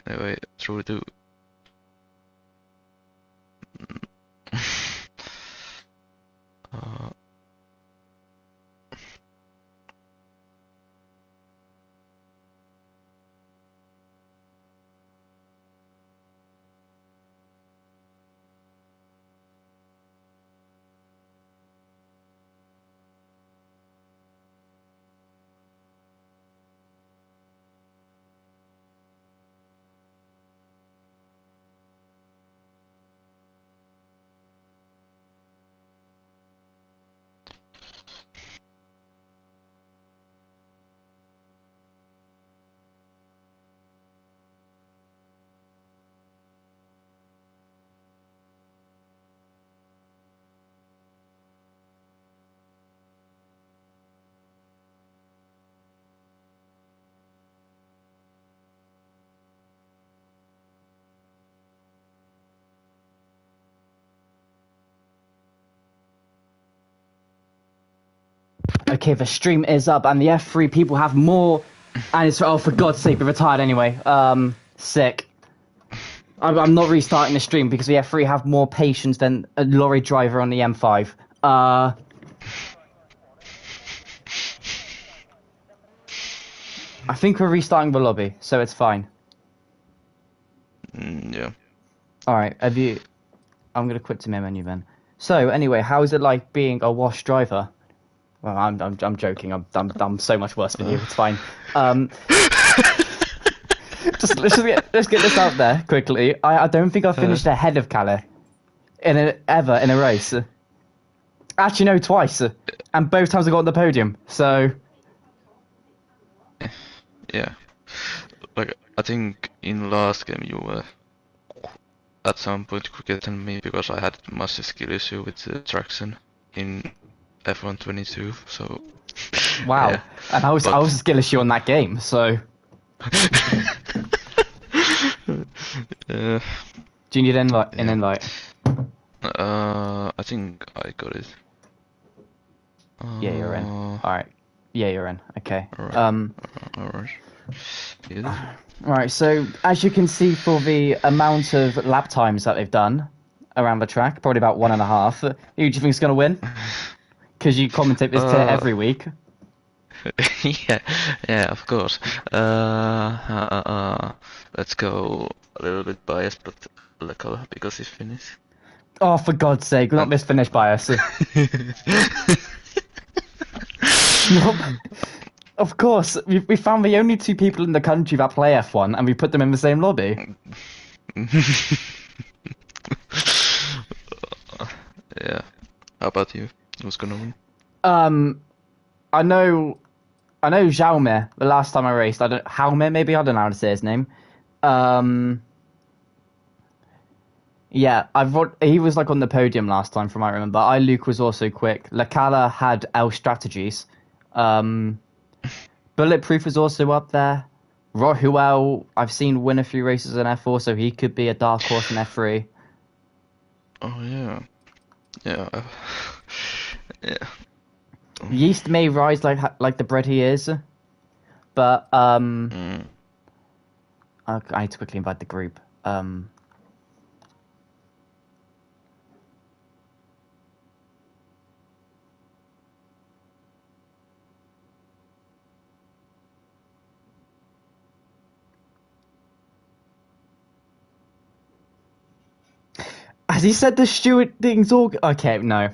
Anyway, through to uh, Okay, the stream is up, and the F3 people have more. And it's for God's sake, we retired anyway. Sick. I'm not restarting the stream because the F3 have more patience than a lorry driver on the M5. I think we're restarting the lobby, so it's fine. yeah. All right, have you? I'm gonna quit to my menu then. So anyway, how is it like being a wash driver? Well, I'm joking. I'm so much worse than you. It's fine. Let's get this out there quickly. I don't think I finished ahead of Kalle ever in a race. Actually, no, twice, and both times I got on the podium. So Yeah. Like, I think in last game you were at some point quicker than me because I had massive skill issue with the traction in F122, so wow, yeah. and I was But a skill issue on that game. So uh, do you need an yeah. invite? I think I got it. Yeah, you're in. All right. Yeah, you're in. Okay. Alright. Alright. Yes. Right, so as you can see for the amount of lap times that they've done around the track, probably about 1.5, who do you think is going to win? Because you commentate this tier Uh, every week. yeah, yeah, of course. Let's go a little bit biased, but Leclerc because he's Finnish. Oh, for God's sake, not And this finish bias. Nope. Of course, we found the only two people in the country that play F1, and we put them in the same lobby. Yeah. How about you? Who's gonna win? Um, I know, I know Jaume. The last time I raced, I don't Jaume maybe I don't know how to say his name. Um, yeah, he was like on the podium last time, from what I remember. Luke was also quick. Lacala had L strategies. Um, Bulletproof was also up there. Rohuel, I've seen win a few races in F4, so he could be a dark horse in F3. Oh yeah, yeah, yeah. Yeast may rise like the bread he is, but Mm. I need to quickly invite the group. Has he said the steward thing's all? Okay, no.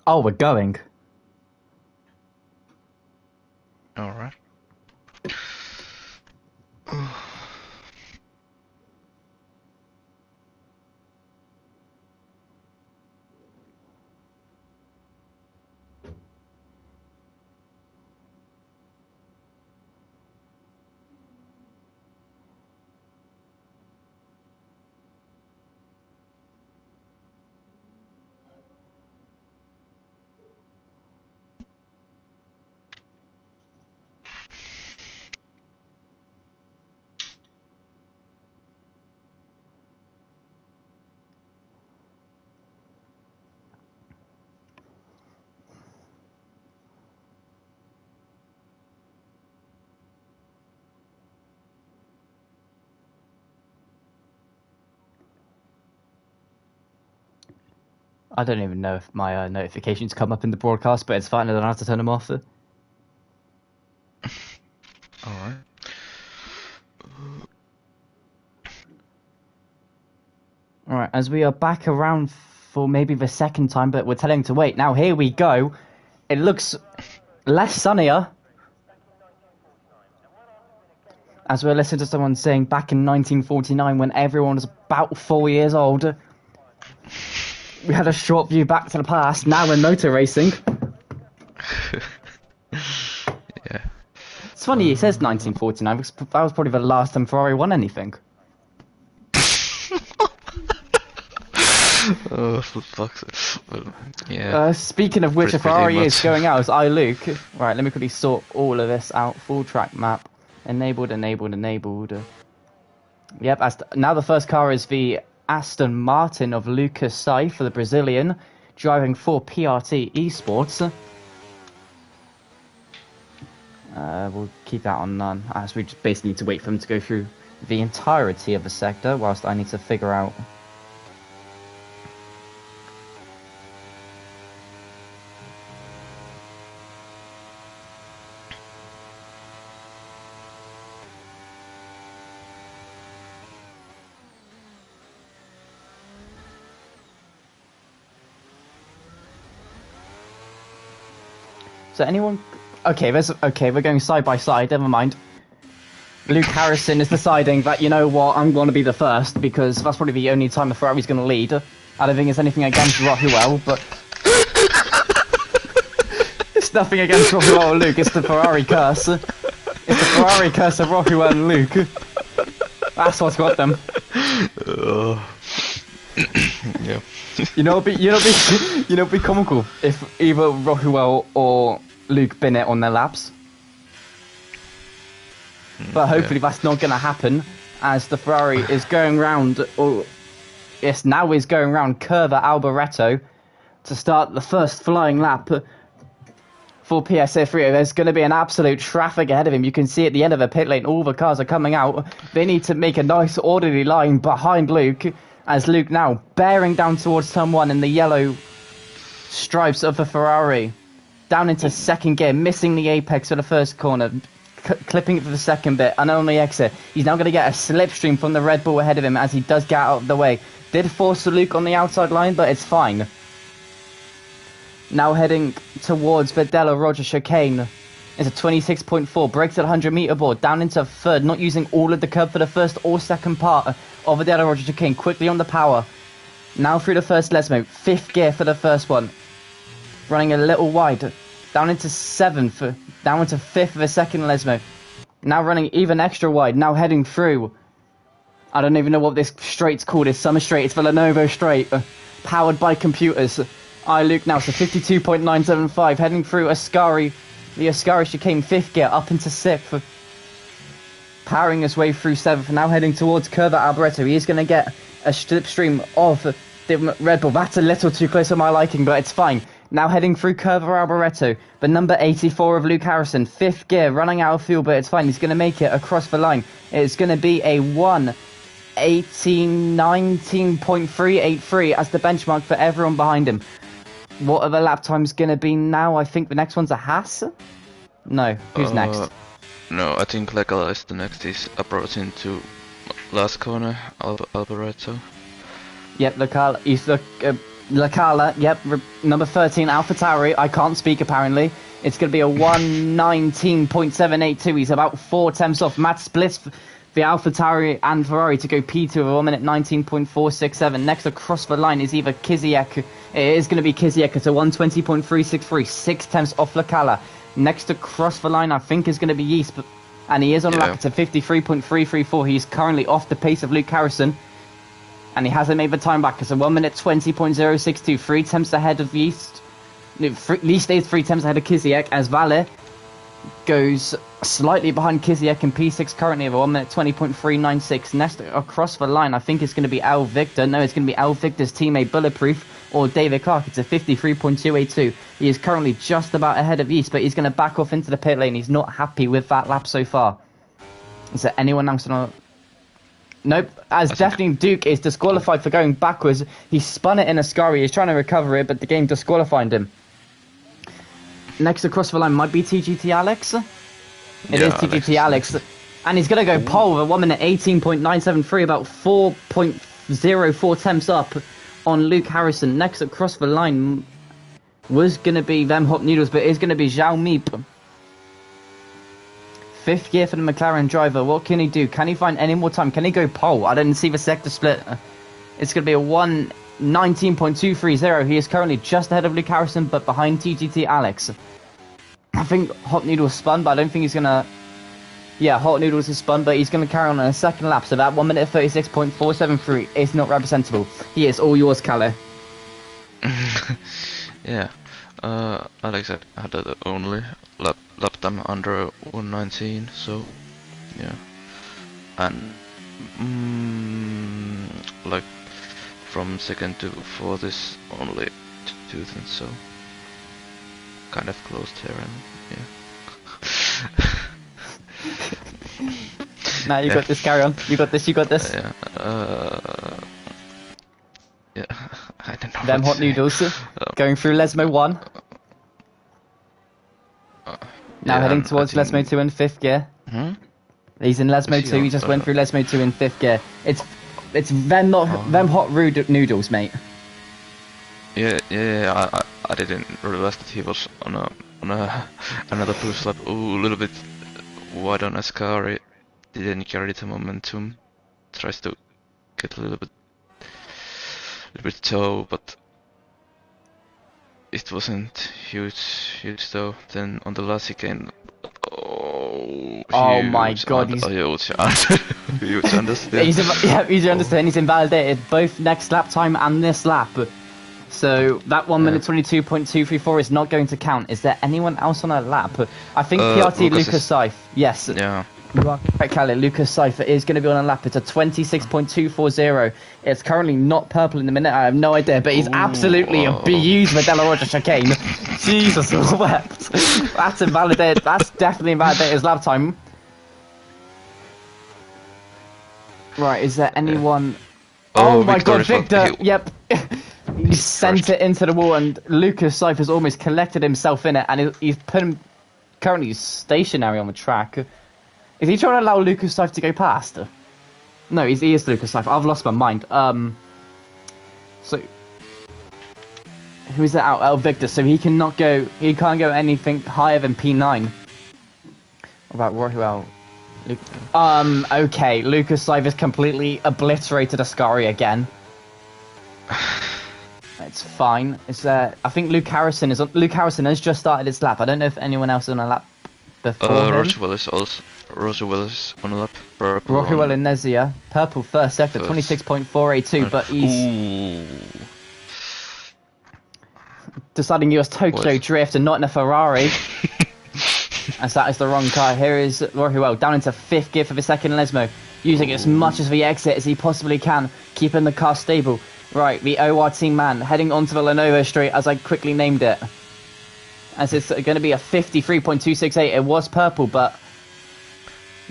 Oh, we're going. Alright. I don't even know if my notifications come up in the broadcast, but it's fine. I don't have to turn them off. Alright. Alright, as we are back around for maybe the second time, but we're telling to wait. Now, here we go. It looks less sunnier. As we're listening to someone saying back in 1949 when everyone was about 4 years old. We had a short view back to the past. Now we're motor racing. Yeah. It's funny, it says 1949 because that was probably the last time Ferrari won anything. Oh, for fuck's sake. Well, yeah. Speaking of which, a Pretty Ferrari much. is going out. I, Luke. Right, let me quickly sort all of this out. Full track map. Enabled. Yep, now the first car is the Aston Martin of Lucas Sai for the Brazilian, driving for PRT Esports. We'll keep that on none, as we just basically need to wait for them to go through the entirety of the sector, whilst I need to figure out... So anyone... Okay, we're going side by side, never mind. Luke Harrison is deciding that, you know what, I'm going to be the first, because that's probably the only time the Ferrari's going to lead. I don't think it's anything against Rohuel, but... It's nothing against Rohuel or Luke, it's the Ferrari curse. It's the Ferrari curse of Rohuel and Luke. That's what's got them. Yeah. You know, it'd be comical if either Rohuel or Luke bin it on their laps. But hopefully that's not going to happen, as the Ferrari is going round, or yes, now is going round Curva Alboreto to start the first flying lap for PSA3. There's going to be an absolute traffic ahead of him. You can see at the end of the pit lane, all the cars are coming out. They need to make a nice orderly line behind Luke, as Luke now bearing down towards turn 1 in the yellow stripes of the Ferrari. Down into second gear, missing the apex for the first corner, clipping it for the second bit, and on the exit, he's now going to get a slipstream from the Red Bull ahead of him as he does get out of the way. Did force Luke on the outside line, but it's fine. Now heading towards Videla Roger chicane. It's a 26.4, breaks at 100 meter board, down into third, not using all of the curb for the first or second part of Videla Roger chicane, quickly on the power. Now through the first Lesmo, fifth gear for the first one. Running a little wide, down into 7th, down into 5th for the second Lesmo. Now running even extra wide, now heading through. I don't even know what this straight's called, it's summer straight, it's the Lenovo straight, powered by computers. Luke now, so 52.975, heading through Ascari, the Ascari chicane 5th gear, up into 6th. Powering his way through 7th, now heading towards Curva Alboreto. He is going to get a slipstream of the Red Bull. That's a little too close for my liking, but it's fine. Now heading through Curva Alboreto, the number 84 of Luke Harrison, 5th gear, running out of fuel, but it's fine. He's going to make it across the line. It's going to be a 1:18.383 as the benchmark for everyone behind him. What are the lap times going to be now? I think the next one's a Haas? No, who's next? No, I think Legala is the next. He's approaching to last corner, Alboreto. Yep, he's Lacala, yep, number 13, AlphaTauri. I can't speak apparently. It's going to be a 1:19.782. He's about 4 tenths off. Matt splits the AlphaTauri and Ferrari to go P2 of 1:19.467. Next across the line is either Kiziak. It is going to be Kiziak at a 1:20.363. 6 tenths off Lacala. Next across the line, I think, is going to be Yeast, and he is on lap to 53.334. He's currently off the pace of Luke Harrison, and he hasn't made the time back. It's a 1:20.062. 3 tenths ahead of Yeast. Yeast is 3 tenths ahead of Kiziak, as Valle goes slightly behind Kiziak in P6 currently of a 1:20.396. Next across the line, I think it's going to be Al Victor. No, it's going to be Al Victor's teammate Bulletproof or David Clark. It's a 53.282. He is currently just about ahead of Yeast, but he's going to back off into the pit lane. He's not happy with that lap so far. Is there anyone else on a... Nope, as definitely Duke is disqualified for going backwards. He spun it in a Ascari. He's trying to recover it, but the game disqualified him. Next across the line might be TGT Alex. It is TGT Alex. And he's going to go pole with a 1:18.973, about 4.04 tenths up on Luke Harrison. Next across the line was going to be them Hot Noodles, but it's going to be Zhao Meep. 5th gear for the McLaren driver. What can he do? Can he find any more time? Can he go pole? I didn't see the sector split. It's going to be a 1:19.230. He is currently just ahead of Luke Harrison, but behind TGT Alex. I think Hot Noodles spun, but I don't think he's going to... Yeah, Hot Noodles is spun, but he's going to carry on in a second lap, so that 1:36.473 is not representable. He is all yours, Kalle. Yeah, Alex had the only lap time under 1:19, so yeah, and like from second to fourth is only 2 tenths, so kind of closed here, and yeah. Nah, you got this, carry on. You got this, you got this. Yeah, yeah, I don't know. Them Hot Noodles going through Lesmo 1. Now yeah, heading towards Lesmo 2 in 5th gear. He's in Lesmo 2, he just went through Lesmo 2 in 5th gear. It's them Hot Rude Noodles, mate. Yeah, I didn't realize that he was on another boost lap. Ooh, a little bit wide on Ascari. Didn't carry the momentum. Tries to get a little bit toe, but it wasn't huge though. Then on the last chicane, oh my god, he's huge understand. He's understand. He's invalidated both next lap time and this lap. So that 1:22.234 is not going to count. Is there anyone else on that lap? I think PRT Lucas Seif. Yes. Yeah. You are correct, Kalle. Lucas Seif is going to be on a lap. It's a 26.240. It's currently not purple in the minute. I have no idea, but he's absolutely abused the Della Roger chicane. Jesus wept. That's invalidated. That's definitely invalidated his lap time. Right, is there anyone... Oh my god, Victor! Yep. He sent it into the wall, and Lucas Seif has almost collected himself in it, and he's put him currently stationary on the track. Is he trying to allow Lucas Seif to go past? No, he is Lucas Seif. I've lost my mind. So who is that out? El Victor. So he cannot go. He can't go anything higher than P9. What about Rohuel? Okay. Lucas Seif has completely obliterated Ascari again. It's fine. It's I think Luke Harrison is on. Luke Harrison has just started his lap. I don't know if anyone else is on a lap before him. Roger Willis on a lap. Rohuel and Nezia. Purple first sector, 26.482, but he's deciding he was Tokyo Drift and not in a Ferrari. As that is the wrong car. Here is Rohuel down into 5th gear for the second Lesmo, using as much of the exit as he possibly can, keeping the car stable. Right, the OR team man heading onto the Lenovo Straight, as I quickly named it. As it's going to be a 53.268. It was purple, but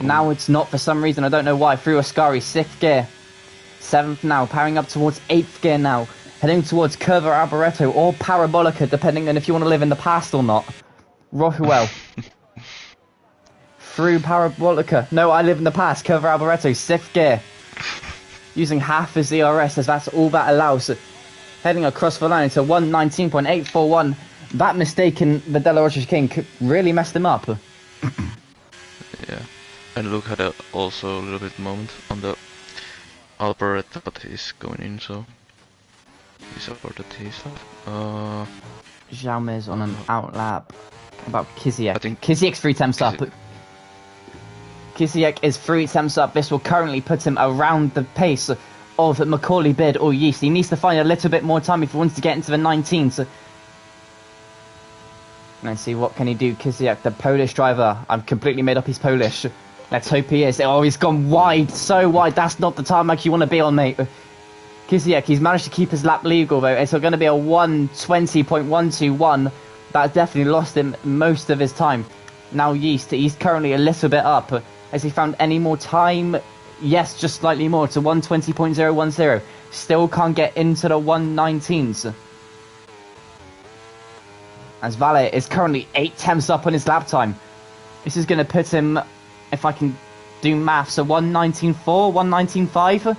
now it's not for some reason. I don't know why. Through Ascari, 6th gear. 7th now, powering up towards 8th gear now. Heading towards Curva Arboreto or Parabolica, depending on if you want to live in the past or not. Rohuel. Through Parabolica. No, I live in the past. Curva Arboreto, 6th gear. Using half his ERS, as that's all that allows. heading across the line to 119.841. That mistake in the De La Rocha King really messed him up. Yeah, and Luke had also a little bit moment on the Alberetta, but he's going in, so he supported his stuff. Jaume's on an out lap. About Kiziak. I think Kiziak's 3 attempts up. Kiziak is 3 attempts up. This will currently put him around the pace of Macaulay Beard or Yeast. He needs to find a little bit more time if he wants to get into the 19s. Let's see, what can he do? Kiziak, the Polish driver. I've completely made up he's Polish. Let's hope he is. Oh, he's gone wide, so wide. That's not the tarmac you want to be on, mate. Kiziak, he's managed to keep his lap legal, though. It's going to be a 1:20.121. That definitely lost him most of his time. Now Yeast, he's currently a little bit up. Has he found any more time? Yes, just slightly more to 1:20.010. Still can't get into the 1:19s. As Valle is currently 8 attempts up on his lap time. This is going to put him, if I can do maths, a 1:19.4, 1:19.5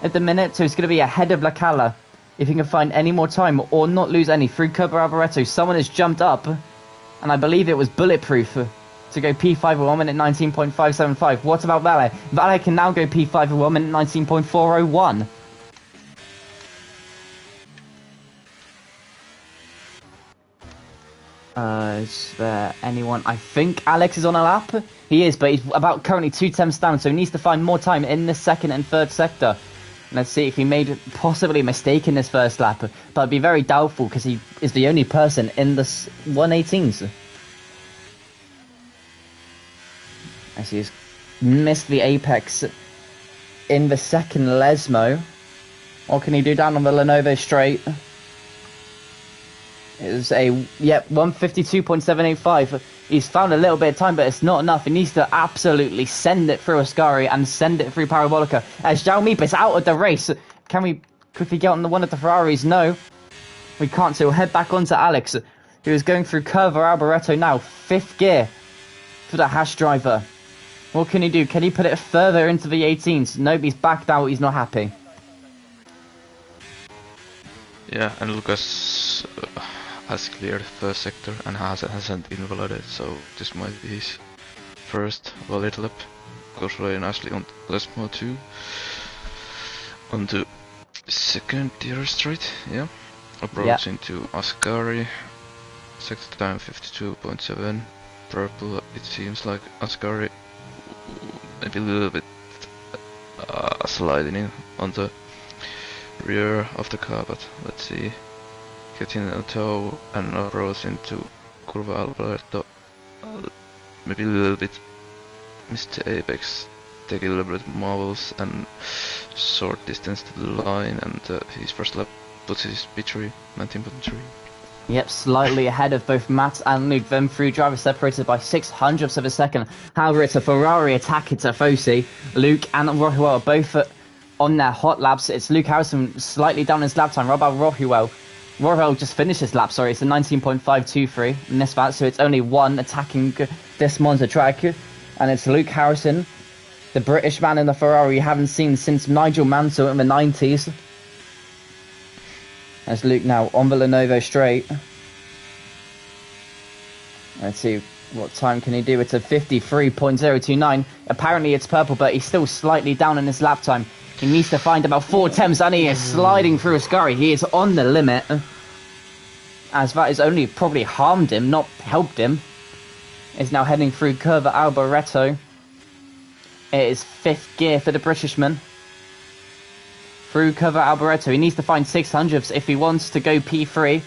at the minute. So it's going to be ahead of Lacala if he can find any more time or not lose any through Curva Alvaretto. Someone has jumped up, and I believe it was Bulletproof to go P5 at 1 minute 19.575. What about Valle? Valle can now go P5 at 1 minute 19.401. Is there anyone? I think Alex is on a lap. He is, but he's about currently 2 attempts down, so he needs to find more time in the second and third sector. Let's see if he made possibly a mistake in this first lap, but it'd be very doubtful because he is the only person in the 1:18s. I see he's missed the apex in the second Lesmo. What can he do down on the Lenovo straight? It's a, 152.785. He's found a little bit of time, but it's not enough. He needs to absolutely send it through Ascari and send it through Parabolica. As Xiaomi is out of the race. Can we quickly get on the one of the Ferraris? No, we can't. So we'll head back onto Alex, who is going through Curva Alboreto now. 5th gear for the Hash driver. What can he do? Can he put it further into the 18s? Nope, he's backed out. He's not happy. Yeah, and Lucas has cleared first sector and hasn't invalidated, so this might be his first valid lap. Goes very nicely on Lesmo 2. On the second tier straight, yeah. Approaching to Ascari. Sector time 52.7. Purple, it seems like Ascari maybe a little bit sliding in on the rear of the car, but let's see. Getting a toe and approach into Curva Alberto. Maybe a little bit missed the apex. Take a little bit marbles and short distance to the line, and his first lap puts his P3 19.3. Yep, slightly ahead of both Matt and Luke. Them three drivers separated by 600ths of a second. However, it's a Ferrari attack. It's a Fosi. Luke and Rohuel are both on their hot laps. It's Luke Harrison slightly down his lap time. What about Rohuel? Rohuel just finished his lap, sorry. It's a 19.523 in this VAT, so it's only one attacking this Monza track. And it's Luke Harrison, the British man in the Ferrari you haven't seen since Nigel Mansell in the 90s. As Luke now on the Lenovo straight. Let's see, what time can he do? It's a 53.029. Apparently it's purple, but he's still slightly down in his lap time. He needs to find about 4 attempts, and he is sliding through Ascari. He is on the limit. As that has only probably harmed him, not helped him. Is now heading through Curva Alboreto. It is 5th gear for the Britishman. Through Curva Alboreto. He needs to find 600ths if he wants to go P3.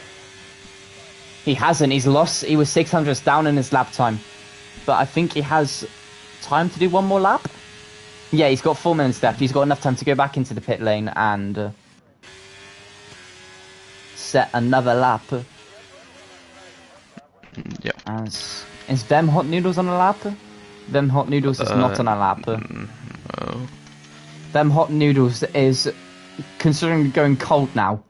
He hasn't. He's lost. He was 600ths down in his lap time. But I think he has time to do one more lap. Yeah, he's got 4 minutes left. He's got enough time to go back into the pit lane and set another lap. Yeah. Is Them Hot Noodles on a lap? Them Hot Noodles is not on a lap. No. Them Hot Noodles is considering going cold now.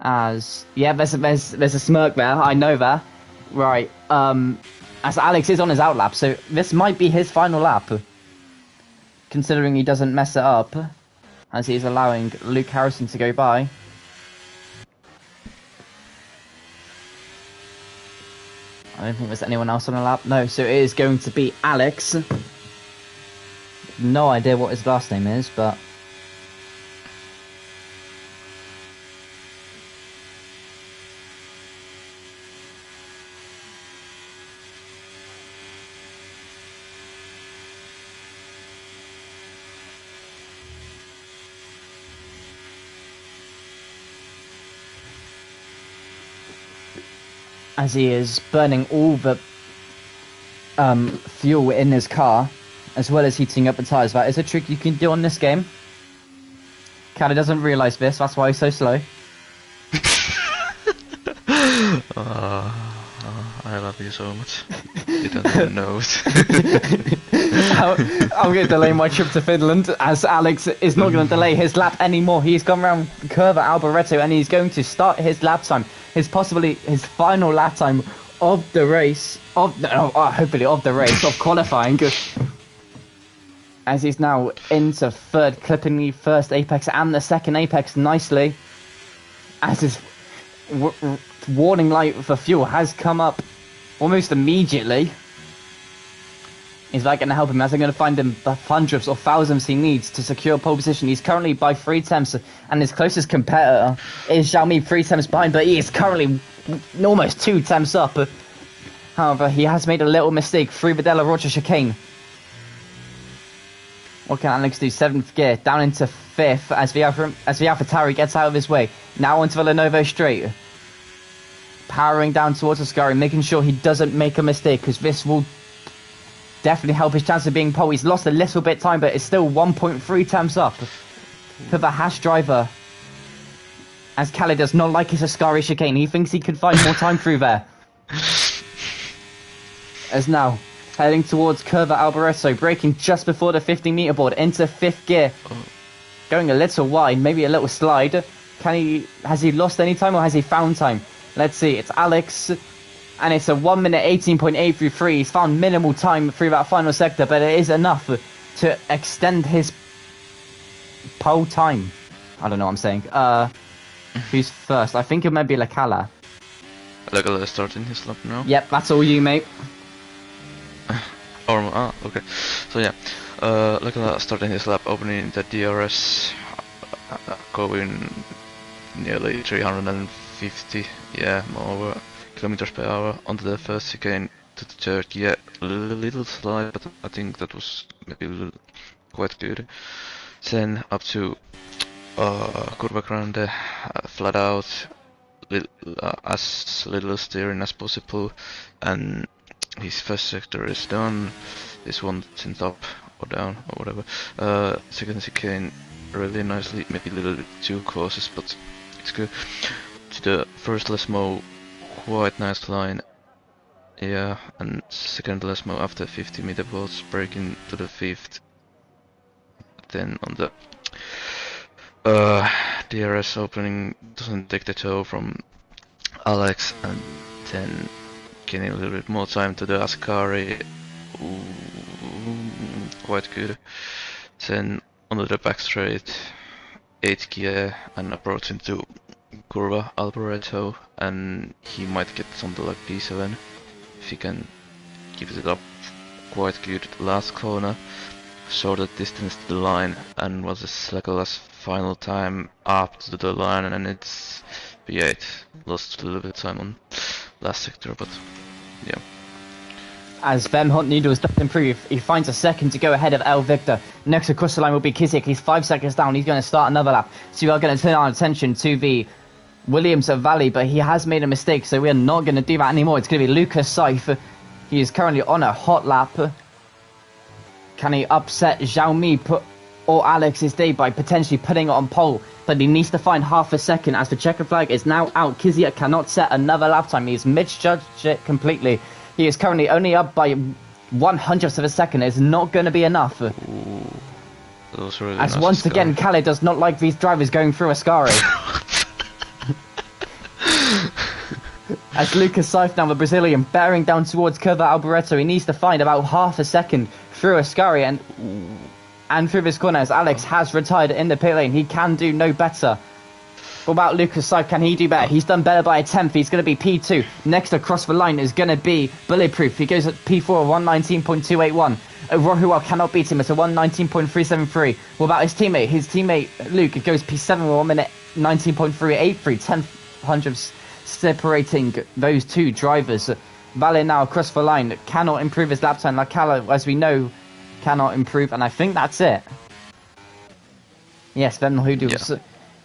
There's a smirk there. I know that. Right. As Alex is on his out lap, so this might be his final lap. Considering he doesn't mess it up. as he's allowing Luke Harrison to go by. I don't think there's anyone else on the lap. No, so it is going to be Alex. No idea what his last name is, but... as he is burning all the fuel in his car, as well as heating up the tyres. That is a trick you can do on this game. Callie doesn't realise this, that's why he's so slow. I love you so much. You don't even know it. I'm going to delay my trip to Finland, as Alex is not going to delay his lap anymore. He's gone around curve at Alboreto, and he's going to start his lap time. Possibly his final lap time of the race, hopefully of the race, of qualifying. As he's now into third, clipping the first apex and the second apex nicely. As his warning light for fuel has come up almost immediately. Is that going to help him? As I'm going to find him the hundreds or thousands he needs to secure pole position. He's currently by 3 tenths, and his closest competitor is Xiaomi 3 tenths behind, but he is currently almost 2 tenths up. However, he has made a little mistake through the Della Rocha chicane. What can Alex do? 7th gear, down into 5th as the AlphaTauri gets out of his way. Now onto the Lenovo straight. Powering down towards Ascari, making sure he doesn't make a mistake, because this will definitely help his chance of being pole. He's lost a little bit of time, but it's still 1.3 times up for the Haas driver. As Callie does not like his Ascari chicane. He thinks he could find more time through there. As now, heading towards Curva Alboreto, braking just before the 50-meter board into 5th gear. Going a little wide, maybe a little slide. Has he lost any time, or has he found time? Let's see, it's Alex, and it's a 1 minute 18.833. He's found minimal time through that final sector, but it is enough to extend his pole time. I don't know what I'm saying. Who's first? I think it might be Lacala. Lacala is starting his lap now. Yep, that's all you, mate. Okay. So yeah, Lacala starting his lap, opening the DRS, going nearly 350, more kilometers per hour onto the first chicane to the third gear. A little slide, but I think that was maybe quite good. Then up to Curva Grande, flat out, as little steering as possible, and his first sector is done. This one isn't up or down or whatever. Second chicane really nicely, maybe a little bit too cautious, but it's good. To the first Lesmo, quite nice line. Yeah, and second Lesmo after 50-meter bolts, braking to the 5th. Then on the DRS opening, doesn't take the toe from Alex, and then getting a little bit more time to the Ascari. Quite good. Then onto the back straight, 8th gear, and approaching to Curva Alboreto, and he might get something like P7 if he can keep it up quite good. Last corner, shorter distance to the line, and was Lacala's final time up to the line, and it's P8. Lost a little bit of time on last sector, but yeah. As Hunt Needles does improve, he finds a second to go ahead of El Victor. Next across the line will be Kizik. He's 5 seconds down. He's going to start another lap. So we are going to turn our attention to the Williams Valley, but he has made a mistake, so we are not going to do that anymore. It's going to be Lucas Seif. He is currently on a hot lap. Can he upset Xiaomi or Alex's day by potentially putting it on pole? But he needs to find half a second, as the checker flag is now out. Kiziak cannot set another lap time. He's misjudged it completely. He is currently only up by 1/100th of a second. It's not going to be enough. Ooh, really as nice once again, Calais does not like these drivers going through Ascari. As Lucas Seif now, the Brazilian, bearing down towards Curva Alboreto, he needs to find about half a second through Ascari, and and through his corners. Alex has retired in the pit lane. He can do no better. What about Lucas Seif? Can he do better? He's done better by a tenth. He's going to be P2. Next across the line is going to be Bulletproof. He goes at P4, 119.281. Rohuel cannot beat him. It's a 119.373. What about his teammate? His teammate Luke goes P7, 1 minute 19.383. 10 hundredths separating those two drivers. Vale now across the line cannot improve his lap time. Lakala, as we know, cannot improve, and I think that's it. Yes, Ben Hudu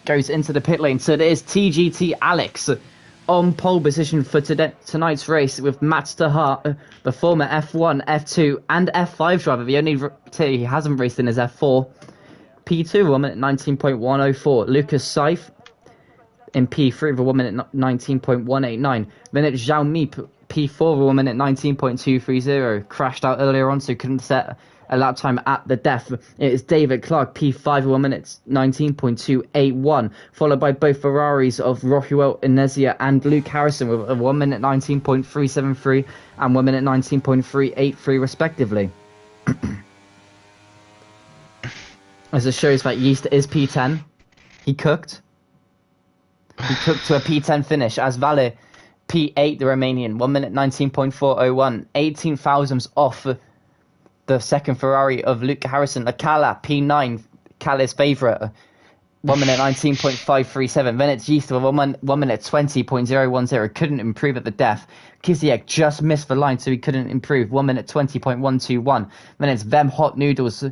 goes into the pit lane. So it is TGT Alex on pole position for tonight's race with Matt Stahart, the former F1, F2 and F5 driver. The only he hasn't raced in is F4. P2, 1 minute 19.104. Lucas Seif in P3 with 1 minute 19.189. Then it's Zhao Mi, P4 with 1 minute 19.230. Crashed out earlier on, so couldn't set a lap time at the death. It is David Clark, P5 with 1 minute 19.281, followed by both Ferraris of Rohuel Inezia and Luke Harrison with a 1 minute 19.373 and 1 minute 19.383 respectively. As it shows that Yeast is P10. He cooked to a P10 finish as Vale P8, the Romanian, 1 minute 19.401, 18 thousandths off the second Ferrari of Luke Harrison. Akala, P9, Kala's favourite, 1 minute 19.537. Then it's Yeast with 1 minute 20.010. Couldn't improve at the death. Kiziak just missed the line, so he couldn't improve. 1 minute 20.121. Then it's Them Hot Noodles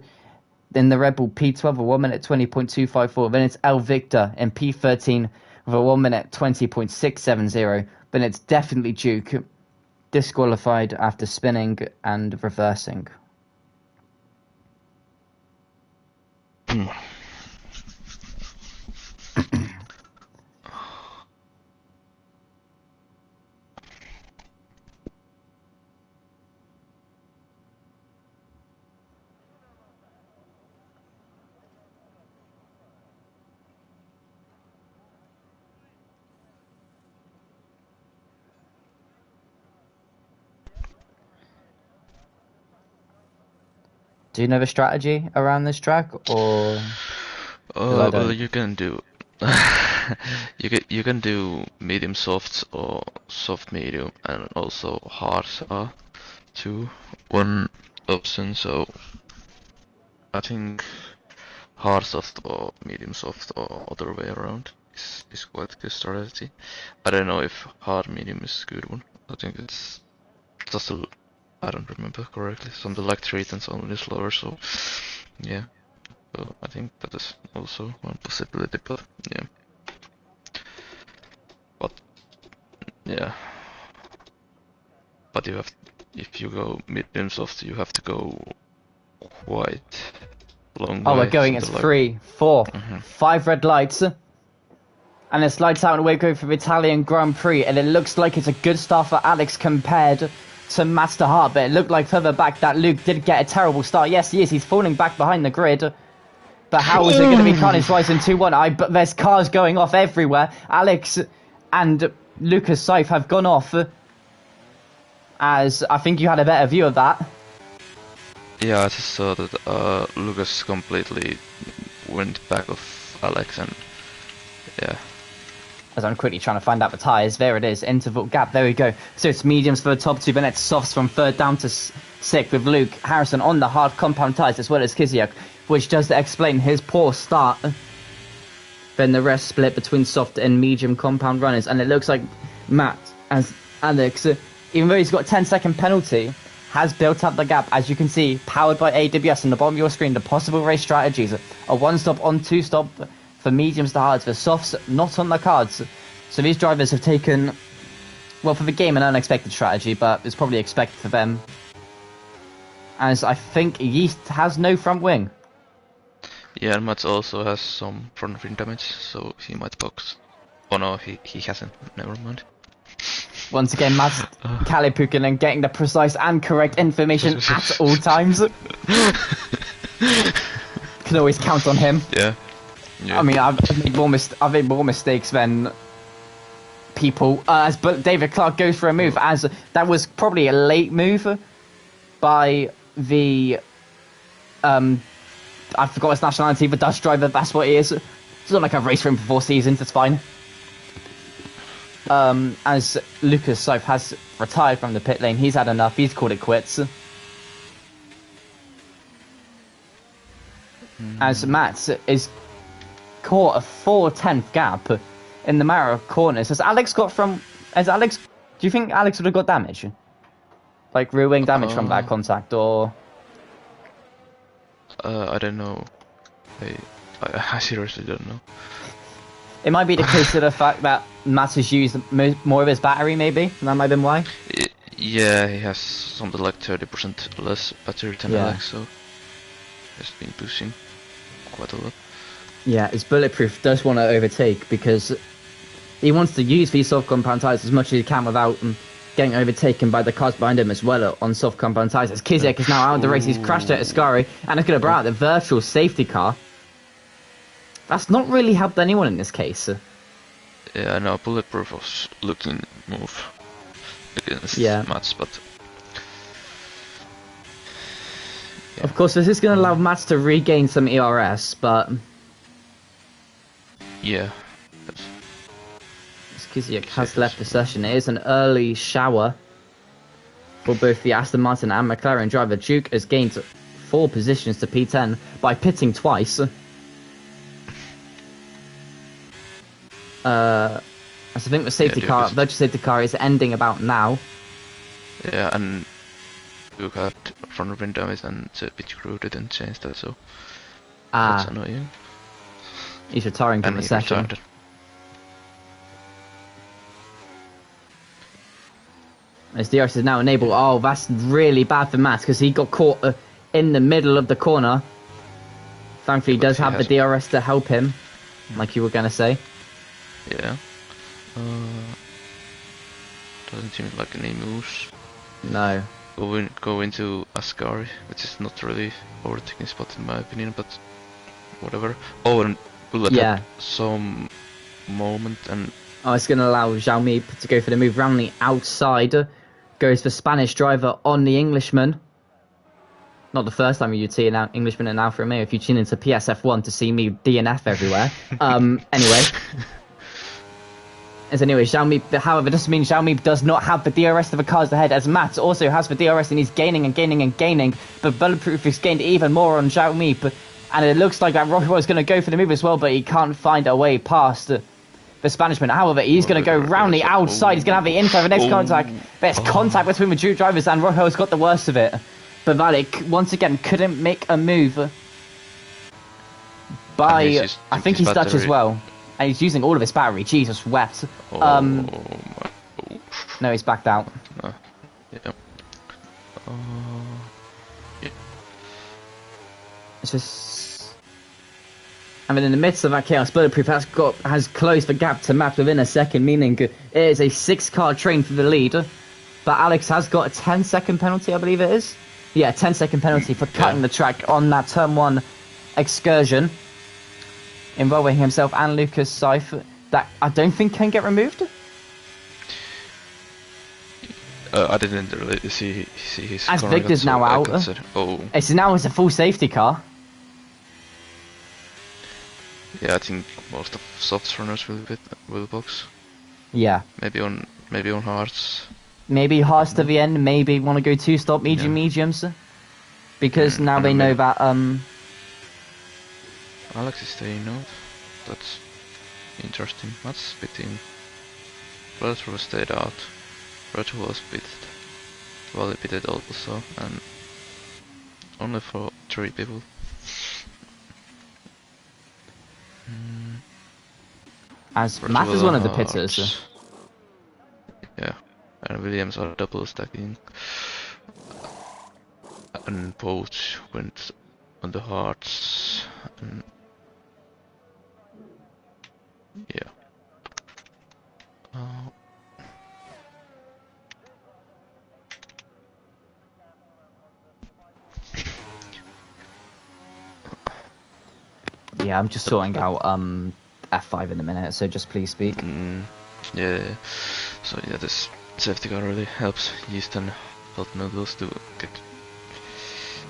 in the Red Bull P12 with 1 minute 20.254. Then it's El Victor in P13 with a 1 minute 20.670. Then it's definitely Duke, disqualified after spinning and reversing. Do you know the strategy around this track, or? Well, you can do you can do medium soft or soft medium, and also hard two one option. So I think hard soft or medium soft or other way around is quite a good strategy. I don't know if hard medium is a good one. I think it's just I don't remember correctly, something like 3 tenths only slower, so yeah. So I think that is also one possibility, but yeah. But yeah. But you have, if you go medium soft, you have to go quite long way. Oh, we're going, it's 3, 4, 5 red lights. And it's lights out and away go for the Italian Grand Prix, and it looks like it's a good start for Alex compared to Master Hart, but it looked like further back that Luke did get a terrible start. Yes, he is. He's falling back behind the grid. But how is it going to be Carnage Rising 2-1? But there's cars going off everywhere. Alex and Lucas Seif have gone off. As I think you had a better view of that. Yeah, I just saw that Lucas completely went back of Alex, and yeah. As I'm quickly trying to find out the tyres. There it is, interval gap, there we go. So it's mediums for the top two, then it's softs from third down to sixth with Luke Harrison on the hard compound tyres, as well as Kiziak, which does explain his poor start. Then the rest split between soft and medium compound runners, and it looks like Matt, as Alex, even though he's got a 10-second penalty, has built up the gap. As you can see, powered by AWS on the bottom of your screen, the possible race strategies: a one-stop on two-stop for mediums to hards, for softs not on the cards. So these drivers have taken, well, for the game, an unexpected strategy, but it's probably expected for them, as I think Yeast has no front wing. Yeah, and Mats also has some front wing damage, so he might box. Oh no, he hasn't, never mind. Once again, Mats Kalipukkinen getting the precise and correct information at all times. Can always count on him. Yeah. I mean, I've made more mistakes than people. But David Clark goes for a move, as that was probably a late move by the I forgot his nationality, but Dutch driver, that's what he is. It's not like I've raced for him for 4 seasons, it's fine. As Lucas Seif has retired from the pit lane, he's had enough, he's called it quits. As Matt is caught a 4/10 gap in the narrow corners. Do you think Alex would have got damage? Like rear wing damage from bad contact, or? I don't know. I seriously don't know. It might be the case of the fact that Matt has used more of his battery, maybe? That might have been why? Yeah, he has something like 30% less battery than Alex, so he's been pushing quite a lot. Yeah, his Bulletproof does want to overtake because he wants to use these soft compound tyres as much as he can without getting overtaken by the cars behind him as well on soft compound tyres. As Kizek is now out of the race, he's crashed at Ascari and is going to bring out the virtual safety car. That's not really helped anyone in this case. Yeah, I know Bulletproof was looking move against Mats, but... Yeah. Of course, this is going to allow Mats to regain some ERS, but... Yeah. Kiziak has left the session. It is an early shower for both the Aston Martin and McLaren driver. Duke has gained 4 positions to P10 by pitting twice. As I think the virtual safety car is ending about now. Yeah, and Duke had front wing damage and the pit crew didn't change that, so that's annoying. He's retiring from the session. As DRS is now enabled. Oh, that's really bad for Matt because he got caught in the middle of the corner. Thankfully, he does have the DRS to help him, like you were going to say. Yeah. Doesn't seem like any moves. No. Go into Ascari, which is not really overtaking spot in my opinion, but whatever. Oh, and Bullet had some moment and... Oh, it's going to allow Xiaomi to go for the move round the outside. Goes for Spanish driver on the Englishman. Not the first time you'd see an Englishman in Alfa Romeo if you tune into PSF1 to see me DNF everywhere. Anyway. Xiaomi, however, doesn't mean Xiaomi does not have the DRS of the cars ahead, as Matt also has the DRS and he's gaining and gaining and gaining, but Bulletproof has gained even more on Xiaomi, and it looks like that Rojo is going to go for the move as well, but he can't find a way past the Spanishman. However, he's going to go round the outside, he's going to have the inside of the next contact, but it's contact between the two drivers and Rojo has got the worst of it. But Valek, once again, couldn't make a move by, I think he's Dutch as well. And he's using all of his battery. Jesus wept. No, he's backed out. Yeah. It's just... I mean, in the midst of that chaos, Bulletproof has closed the gap to Matt within a second, meaning it is a 6-car train for the lead. But Alex has got a 10-second penalty, I believe it is. Yeah, a 10-second penalty for cutting the track on that Turn 1 excursion, involving himself and Lucas Seif, that I don't think can get removed. I didn't really see his... As Victor's now out. It's now a full safety car. Yeah, I think most of soft runners will box. Yeah. Maybe on hards. Maybe hards to the end. Maybe want to go 2-stop mediums, because now they know that Alex is staying out. That's interesting. That's pitting. Virtual stayed out. Virtual was pitted. Wally pitted also, and only for 3 people. As Matt is one of the pitters. Yeah, and Williams are double stacking. And Poach went on the hards. And yeah. Yeah, I'm just sorting out F5 in a minute, so just please speak. Yeah. So yeah, this safety car really helps Easton help Noodles to get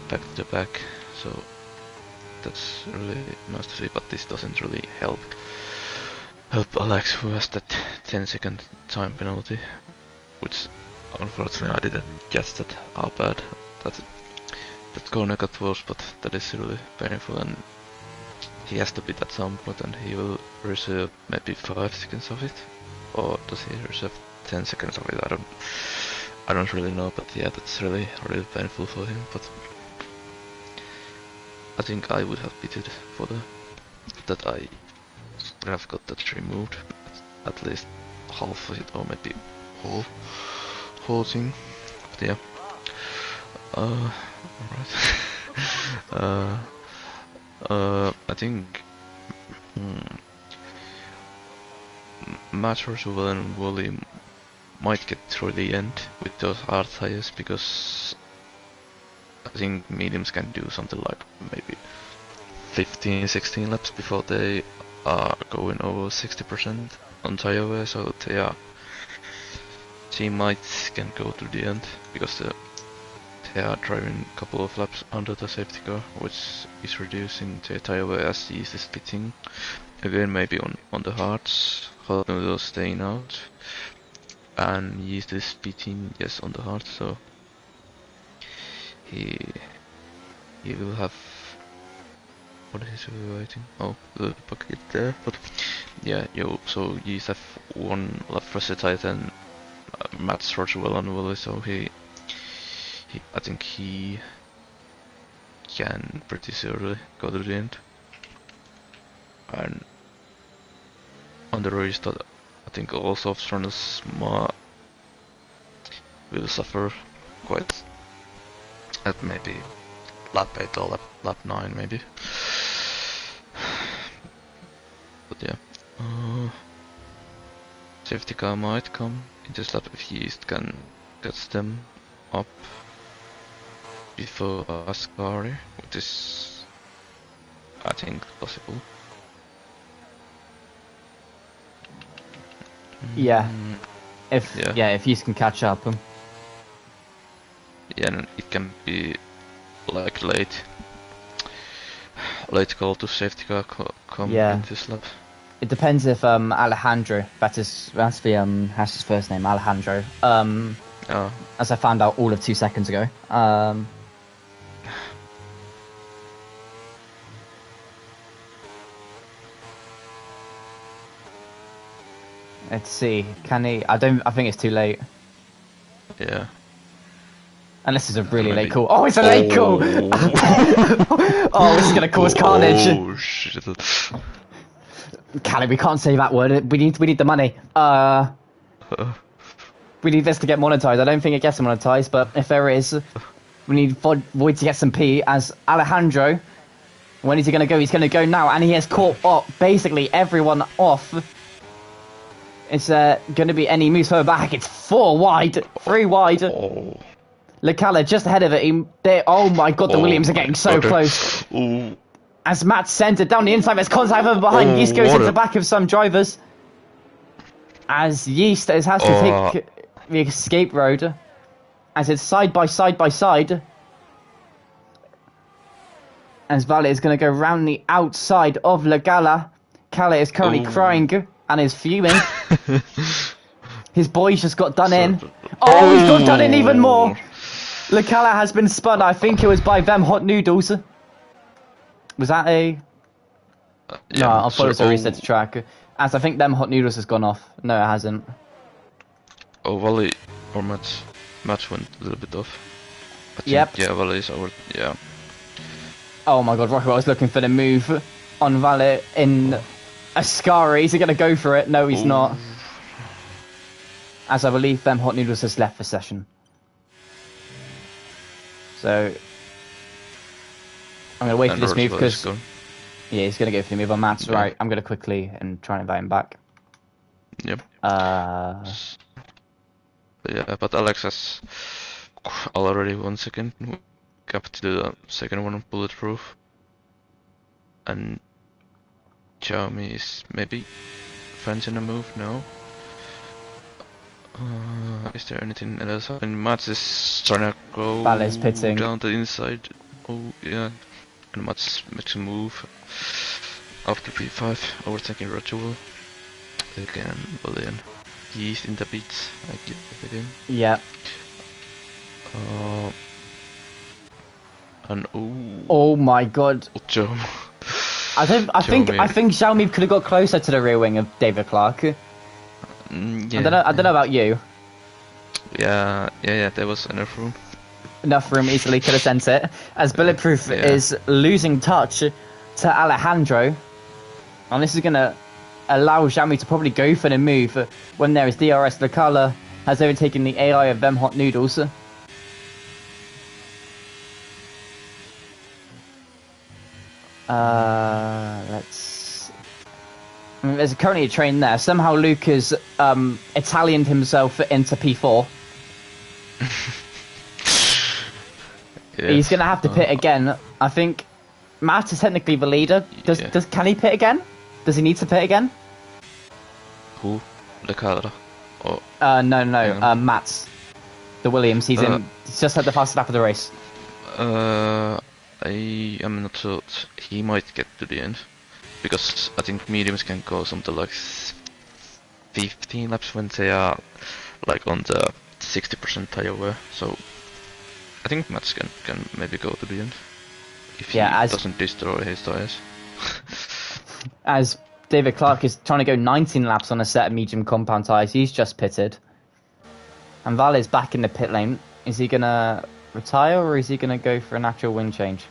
back to the back. So that's really nice to see, but this doesn't really help Alex, who has that 10-second time penalty, which unfortunately I didn't guess that how bad that corner cut was, but that is really painful, and he has to beat at some point, and he will reserve maybe 5 seconds of it, or does he reserve 10 seconds of it? I don't really know, but yeah, that's really painful for him. But I think I would have pitied for that I would have got that removed, at least half of it, or maybe whole thing. But yeah, alright. I think Matt Russell and Wooly might get through the end with those hard tires, because I think mediums can do something like maybe 15-16 laps before they are going over 60% on tire wear, so they might can go to the end, because they are driving a couple of laps under the safety car, which is reducing the tire wear as he is pitting. Again, maybe on the hards, helping those staying out, and Yeast is pitting, yes, on the hards, so he will have, what is he waiting? Oh, the bucket there, but yeah, so Yeast have one lap versatile, and Matt's rush well on Willy, so I think he can pretty surely go to the end. And on the restart, I think all soft runners will suffer quite at maybe lap 8 or lap 9 maybe. But yeah, safety car might come in this lap if Yeast can get them up before Ascari, which is, I think, possible. Yeah. If Yeast can catch up. Yeah, and it can be like late call to safety car come in this lap. It depends if Alejandro, that's his first name, Alejandro. As I found out all of 2 seconds ago. Let's see. Can he? I think it's too late. Yeah. Unless it's a really late call. Oh, it's a late call! Oh, this is gonna cause carnage. Oh shit. Callie, we can't say that word. We need the money. We need this to get monetized. I don't think it gets monetized, but if there is, we need Void to get some P. As Alejandro, when is he gonna go? He's gonna go now, and he has caught up basically everyone off. It's gonna be, and he moves further back. It's 4 wide, 3 wide. Oh. Lecala just ahead of it. Oh my god, the Williams are getting so close. Ooh. As Matt sends it down the inside, there's contact from behind. Yeast goes into the back of some drivers. As Yeast has to take the escape road. As it's side by side by side. As Valet is going to go round the outside of Legala. Calais is currently crying and is fuming. His boys just got done in. Oh, he's got done in even more. Lecala has been spun. I think it was by them hot noodles. Was that a? Yeah, no, I thought it was a reset to track. As I think them hot noodles has gone off. No, it hasn't. Oh, Wally or Match went a little bit off. Yep. Yeah, Wally's over. Yeah. Oh my god, Rockwell was looking for the move on Valet in Ascari. Is he going to go for it? No, he's not. As I believe them hot noodles has left the session. So I'm going to wait for this move because he's going to go for the move on Matt's right. I'm going to quickly and try and invite him back. Yep. Yeah, but Alex has already 1 second. Cap to do the second one bulletproof. And Xiaomi is maybe fancying a move now. Is there anything else happening? Mats is trying to go Valet's pitting down the inside. Oh yeah. and Mats makes a move after P5, overtaking Ritual. Again, Bullion. He's in the beats, I give it in. Yeah. And ooh. Oh my god. Jump. I think Xiaomi could have got closer to the rear wing of David Clark. Yeah, I don't know about you. Yeah, there was enough room. Enough room, easily could have sent it. As Bulletproof is losing touch to Alejandro. And this is going to allow Xiaomi to probably go for the move when there is DRS. Lacala has overtaken the AI of them hot noodles. Let's... I mean, there's currently a train there. Somehow Luke has Italianed himself into P4. Yes. He's going to have to pit again. I think Matt is technically the leader. Can he pit again? Does he need to pit again? Who? Leclerc? Oh. No. Matt's. The Williams. He's just had the fastest lap of the race. I am not sure. He might get to the end. Because I think mediums can go something like 15 laps when they are like on the 60% tire wear. So I think Mats can maybe go to the end. If he doesn't destroy his tires. As David Clark is trying to go 19 laps on a set of medium compound tyres, he's just pitted. And Val is back in the pit lane. Is he going to retire or is he going to go for an actual wing change?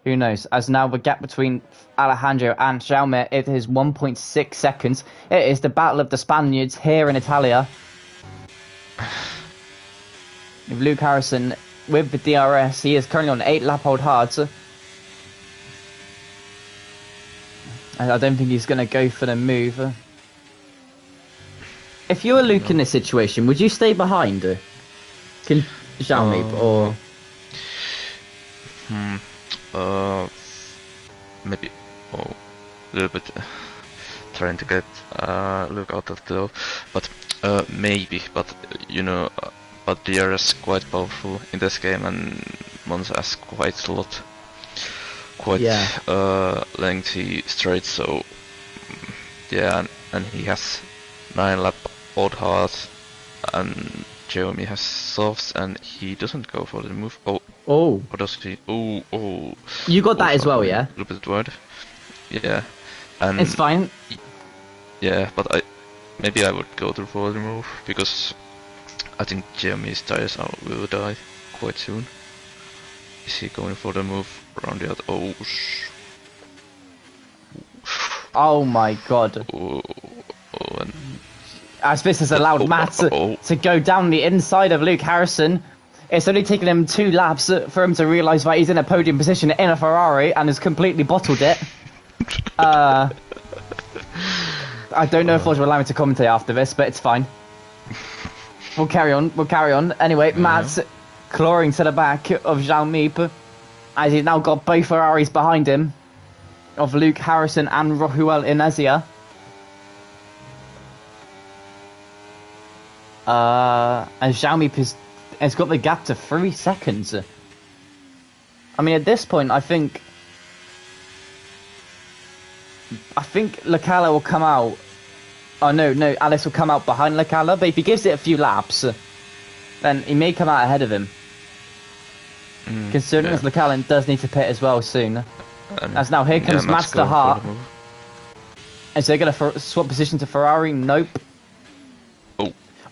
Who knows? As now the gap between Alejandro and Xiaomi, it is 1.6 seconds. It is the battle of the Spaniards here in Italia. With Luke Harrison with the DRS, he is currently on 8 lap hold hards. I don't think he's going to go for the move. If you were Luke in this situation, would you stay behind? Can Xiaomi or... Maybe a little bit trying to get Luke out of the but maybe, but you know, but DRS is quite powerful in this game, and Monza has quite a lot, lengthy straight, so yeah, and he has 9 lap odd hard, and Jeremy has softs, and he doesn't go for the move. Oh, what does he? Oh. You got that as well, yeah? A little bit wide. Yeah, and it's fine. Yeah, but maybe I would go for the move because I think Jeremy's tires will die quite soon. Is he going for the move around the other? Oh my god. And as this has allowed Matt to go down the inside of Luke Harrison. It's only taken him 2 laps for him to realise that he's in a podium position in a Ferrari and has completely bottled it. I don't know if Forge will allow me to commentate after this, but it's fine. We'll carry on. Anyway, Matt's clawing to the back of Jean Meep as he's now got both Ferraris behind him of Luke Harrison and Rohuel Inezia. And Jean Meep has got the gap to 3 seconds. I mean, at this point, I think Lecala will come out. Oh no, Alice will come out behind Lecala, but if he gives it a few laps, then he may come out ahead of him. Considering as Lecala does need to pit as well soon. As now here comes Master Hart. Is they going to swap position to Ferrari? Nope.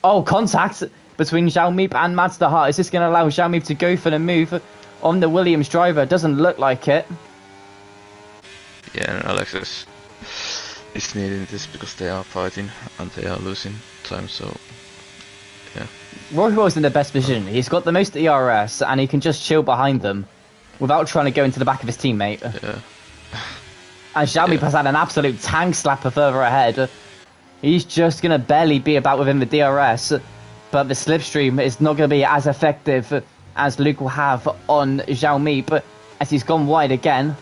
Oh, contact between Zhao Meep and Mazda Hart. Is this going to allow Zhao Meep to go for the move on the Williams driver? Doesn't look like it. Yeah, and Alexis is needing this because they are fighting and they are losing time, so yeah. Roy was in the best position. He's got the most ERS and he can just chill behind them without trying to go into the back of his teammate. Yeah. And Zhao Meep has had an absolute tank slapper further ahead. He's just going to barely be about within the DRS, but the slipstream is not going to be as effective as Luke will have on Zhao Meep, as he's gone wide again.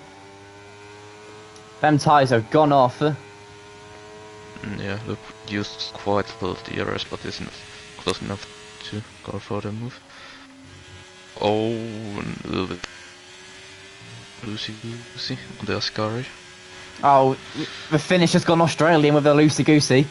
Them tyres have gone off. Yeah, Luke used quite a lot of DRS, but isn't close enough to go for the move. Oh, a little bit. Lucy Goosey on the Ascari. Oh, the finish has gone Australian with a loosey-goosey.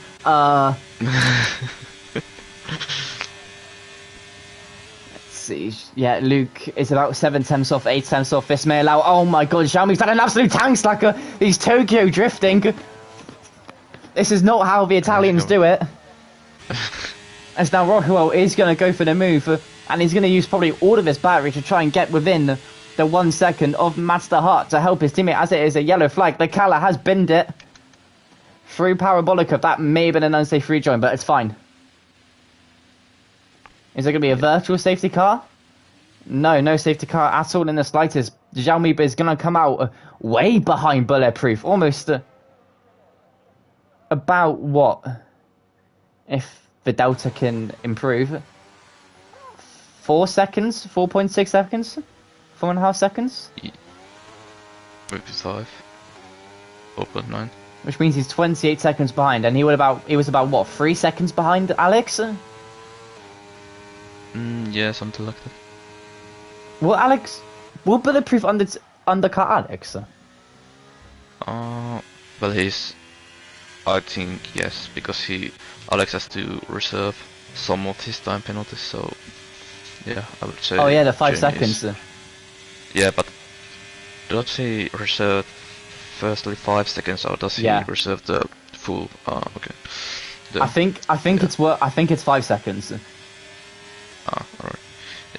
See, yeah, Luke is about 7 tenths off, 8 tenths off. This may allow. Oh my god, Xiaomi's done an absolute tank slacker. He's Tokyo drifting. This is not how the Italians do it. As now Rockwell is going to go for the move, and he's going to use probably all of his battery to try and get within the 1 second of Master Heart to help his teammate, as it is a yellow flag. The Kala has binned it through Parabolica. That may have been an unsafe rejoin, but it's fine. Is there going to be a virtual safety car? No, no safety car at all in the slightest. Xiaomi is going to come out way behind Bulletproof. Almost about what? If the Delta can improve. 4 seconds? 4.6 seconds? 4.5 seconds? Maybe 5. 4.9. Which means he's 28 seconds behind, and he was about what, 3 seconds behind Alex? Yeah, something like that. Will Bulletproof undercut Alex? Well, I think yes, because Alex has to reserve some of his time penalties, so yeah, I would say. Oh yeah, the 5 Jamie seconds. Yeah, but does he reserve firstly 5 seconds, or does he reserve the full? Okay. I think it's 5 seconds. Alright.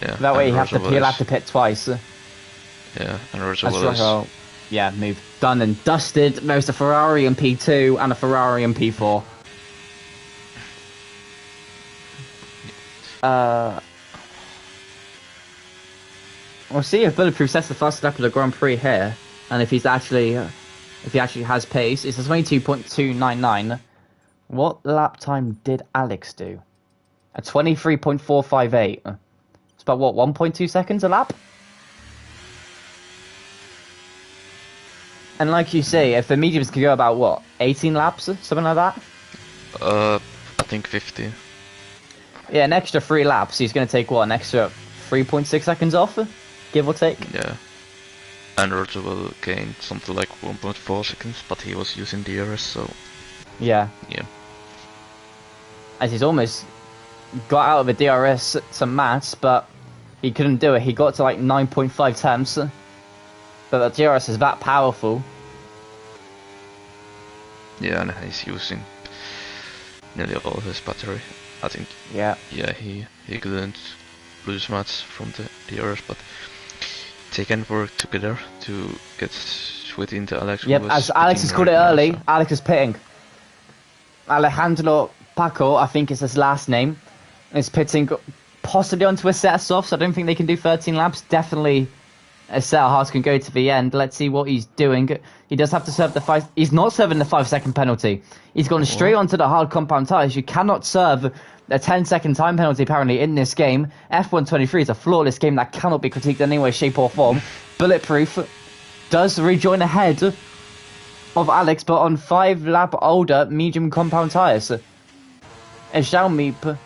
Yeah. That way he'll have to pit twice. Yeah, and Roger yeah, move done and dusted. There's a Ferrari in P2 and a Ferrari in P4. We'll see if Bulletproof sets the fastest lap of the Grand Prix here, and if he actually has pace. It's a 22.299. What lap time did Alex do? A 23.458. It's about what, 1.2 seconds a lap? And like you say, if the mediums can go about what, 18 laps, something like that? I think 15. Yeah, an extra 3 laps. He's going to take what, an extra 3.6 seconds off, give or take? Yeah. And Roger will gain something like 1.4 seconds, but he was using DRS, so. Yeah. Yeah. As he's almost got out of the DRS to Matt, but he couldn't do it. He got to like 9.5 temps. But the DRS is that powerful. Yeah, and he's using nearly all of his battery. I think. Yeah. Yeah, he couldn't lose much from the DRS, but they can work together to get within the Alex. Yep, as Alex has called it early, Alex is pitting. Alejandro Paco, I think is his last name, is pitting possibly onto a set of softs. I don't think they can do 13 laps. Definitely a set of hards can go to the end. Let's see what he's doing. He does have to serve the 5. He's not serving the 5-second penalty. He's gone straight onto the hard compound tires. You cannot serve a 10-second time penalty apparently in this game. F123 is a flawless game that cannot be critiqued in any way, shape or form. Bulletproof does rejoin ahead of Alex, but on 5 lap older medium compound tires. Xiaomi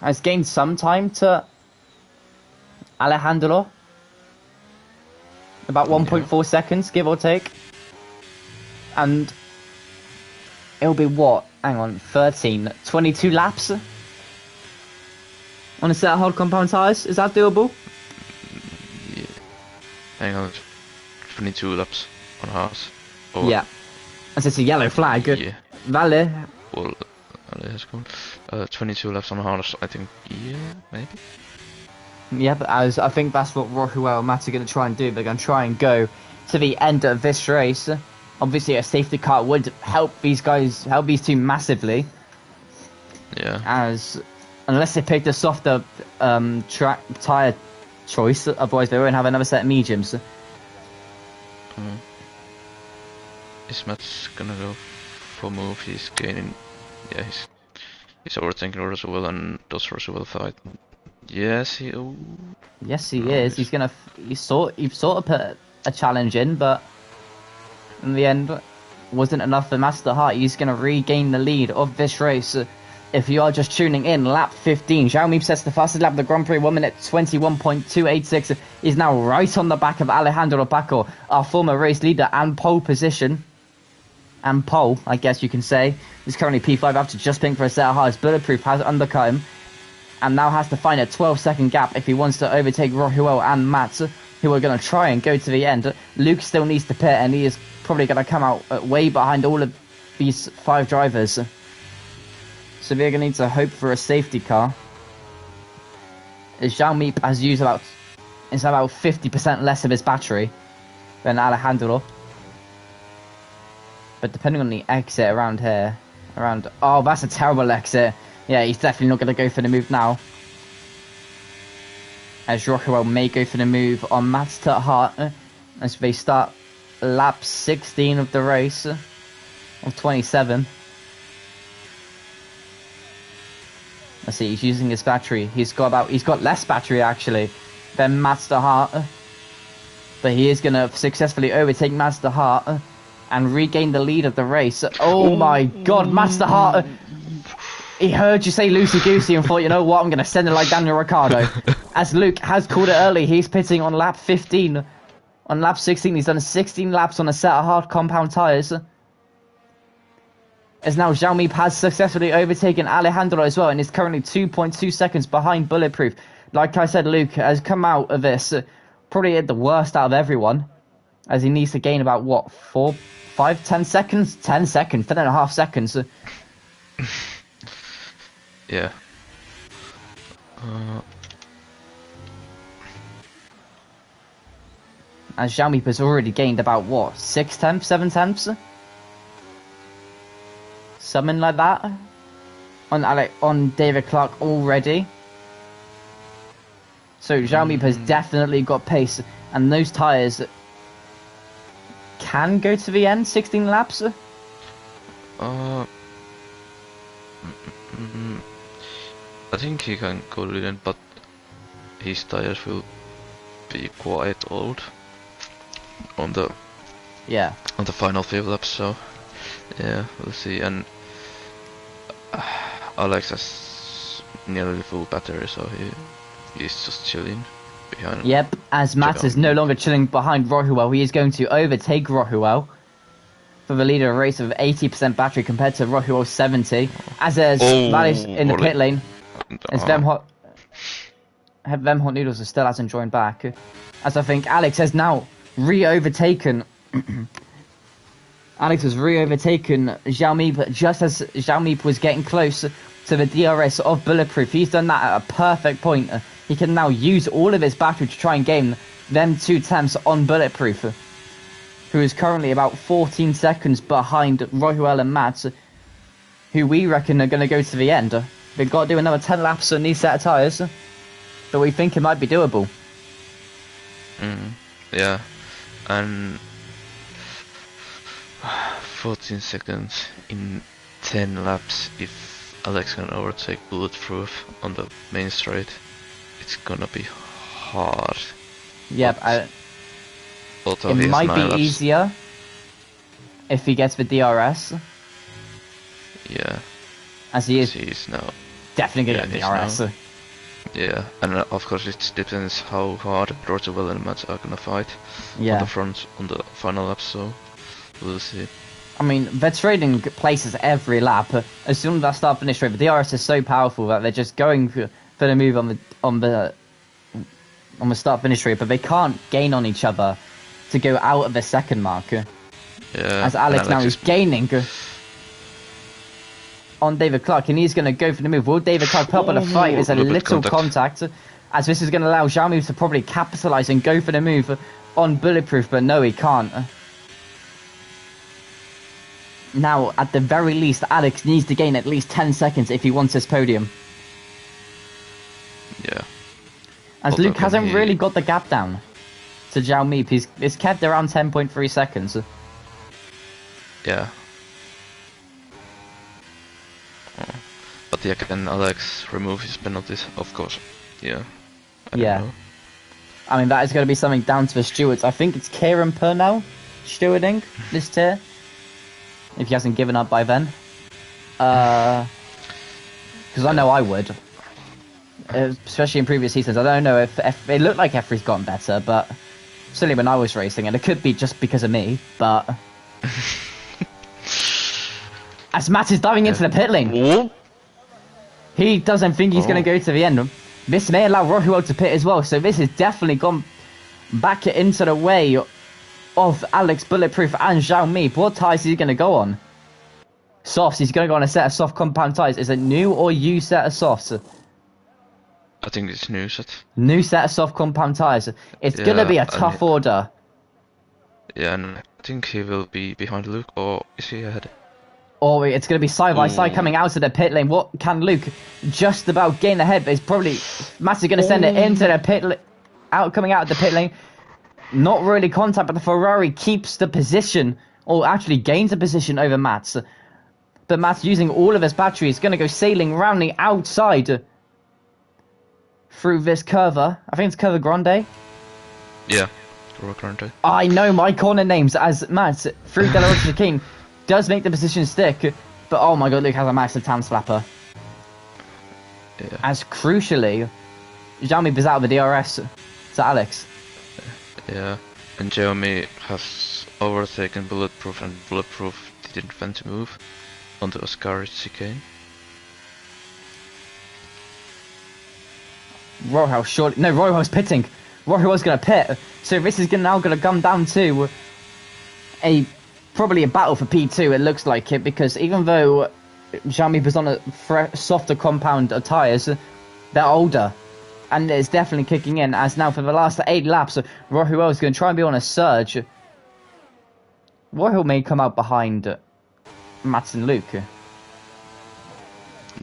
has gained some time to Alejandro. About 1.4 seconds, give or take. And it'll be what? Hang on, 22 laps? On a set of hard compound tires? Is that doable? Yeah. Hang on, 22 laps on hards. Yeah. As it's a yellow flag. Yeah. Vale. Well, let's go. 22 laps on hards, I think. Yeah, maybe. Yeah, but as I think that's what Rockwell and Matt are going to try and do. They're going to try and go to the end of this race. Obviously, a safety car would help these two massively. Yeah. As unless they picked a softer track tire choice, otherwise they won't have another set of mediums. Is Matt's gonna go for move? He's gaining. Yeah, he's overthinking Roswell and does Roswell fight. Yes, he. Oh. Yes, he is. He's gonna. He sort of put a challenge in, but in the end, wasn't enough for Master Heart. He's gonna regain the lead of this race. If you are just tuning in, lap 15. Xiaomi sets the fastest lap of the Grand Prix, 1 minute 21.286. Is now right on the back of Alejandro Paco, our former race leader and pole position. And pole, I guess you can say. He's currently P5 after just picking for a set of hards. Bulletproof has undercut him. And now has to find a 12-second gap if he wants to overtake Rohuel and Mats, who are going to try and go to the end. Luke still needs to pit, and he is probably going to come out way behind all of these 5 drivers. So we're going to need to hope for a safety car. Xiaomi has used about 50% less of his battery than Alejandro. But depending on the exit around here, oh, that's a terrible exit. Yeah, he's definitely not going to go for the move now. As Rockwell may go for the move on Mats to Hart as they start lap 16 of the race of 27. Let's see, he's using his battery. He's got less battery actually than Mats to Hart. But he is going to successfully overtake Mats to Hart and regain the lead of the race. Oh my god, Mats to Hart. He heard you say loosey-goosey and thought, you know what, I'm going to send it like Daniel Ricciardo. As Luke has called it early, he's pitting on lap 15. On lap 16, he's done 16 laps on a set of hard compound tyres. As now Xiaomi has successfully overtaken Alejandro as well and is currently 2.2 seconds behind Bulletproof. Like I said, Luke has come out of this probably the worst out of everyone. As he needs to gain about, what, 10 seconds? 10 seconds, 10.5 seconds. Yeah. As Xiaomi has already gained about, what, 6 tenths, 7 tenths? Something like that. On David Clark already. So Xiaomi has definitely got pace. And those tyres can go to the end, 16 laps. I think he can go to the end, but his tires will be quite old on the final few laps. So yeah, we'll see. And Alex has nearly full battery, so he's just chilling behind. Yep, as Matt is no longer chilling behind Rohuel, he is going to overtake Rohuel for the leader of a race of 80% battery compared to Rohuel's 70. As there's Valish in the pit lane. As Them Hot Noodles are still hasn't joined back. As I think Alex has now re-overtaken. Alex has re-overtaken Xiaomi, but just as Xiaomi was getting close to the DRS of Bulletproof, he's done that at a perfect point. He can now use all of his battery to try and gain them 2 tenths on Bulletproof, who is currently about 14 seconds behind Rohuel and Mats, who we reckon are going to go to the end. They've got to do another 10 laps on these set of tyres, but we think it might be doable. Yeah, and 14 seconds in 10 laps. If Alex can overtake Bulletproof on the main straight, it's gonna be hard. Yep, it might be easier if he gets the DRS. Yeah, as he is he's now definitely gonna get DRS. Now. Yeah, and of course it depends how hard Roosevelt and Mats are gonna fight on the front on the final lap. So we'll see. I mean, they're trading places every lap. As soon as that start finish straight, the DRS is so powerful that they're just going for the move on the start finish straight, but they can't gain on each other to go out of the second mark. Yeah. As Alex now is gaining on David Clark, and he's going to go for the move. Will David Clark put up on a fight? There's a little contact, as this is going to allow Xiaomi to probably capitalise and go for the move on Bulletproof, but no, he can't. Now, at the very least, Alex needs to gain at least 10 seconds if he wants this podium. Yeah. As Luke hasn't really got the gap down to Xiaomi. He's kept around 10.3 seconds. Yeah. But yeah, can Alex remove his penalties? Of course. Yeah. I don't know. I mean, that is going to be something down to the stewards. I think it's Kieran Purnell stewarding this tier, if he hasn't given up by then. because I know I would. Especially in previous seasons. I don't know if it looked like F3's gotten better, but certainly when I was racing, and it could be just because of me, but as Matt is diving into the pit lane, Whoa. he doesn't think he's going to go to the end. This may allow Rohuel to pit as well, so this has definitely gone back into the way of Alex Bulletproof and Zhao Mi. What tyres is he going to go on? Softs. He's going to go on a set of soft compound tyres. Is it new or used set of softs? I think it's new set. New set of soft compound tyres. It's going to be a tough order. Yeah, and I think he will be behind Luke, or is he ahead? Or it's going to be side by side coming out of the pit lane. What can Luke just about gain ahead? But it's probably Matt is going to send it into the pit lane. Coming out of the pit lane. Not really contact, but the Ferrari keeps the position, or actually gains a position over Matt's. But Matt's using all of his batteries. Going to go sailing around the outside through this curva. I think it's Curva Grande. Yeah, Curva Grande. I know my corner names as Matt through De La Rocha King does make the position stick. But oh my god, Luke has a massive tan slapper. Yeah. As crucially, Xiaomi is out of the DRS to Alex. Yeah, and Xiaomi has overtaken Bulletproof, and Bulletproof didn't want to move on the Oscar chicane. Royhouse surely... No, Royhouse pitting. Royhouse going to pit. So this is now going to come down to probably a battle for P2, it looks like it, because even though Xiaomi was on a softer compound of tyres, they're older. And it's definitely kicking in, as now for the last 8 laps, Royhuel is going to try and be on a surge. Royhuel may come out behind Mats and Luke.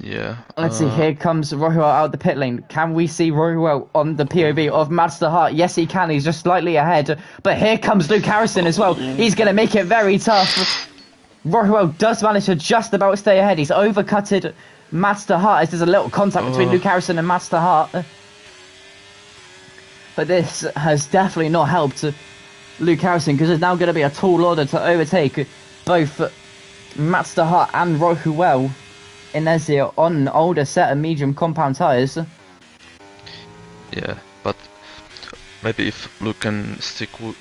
Yeah. Let's see, here comes Royhuel out of the pit lane. Can we see Royhuel on the POV of Mats the Heart? Yes, he can. He's just slightly ahead. But here comes Luke Harrison as well. He's going to make it very tough. Royhuel does manage to just about stay ahead. He's overcutted Mats the Heart as there's a little contact between Luke Harrison and Mats the Heart. But this has definitely not helped Luke Harrison, because there's now going to be a tall order to overtake both Mats the Heart and Royhuel in Ezio on an older set of medium compound tyres. Yeah, but maybe if Luke can stick with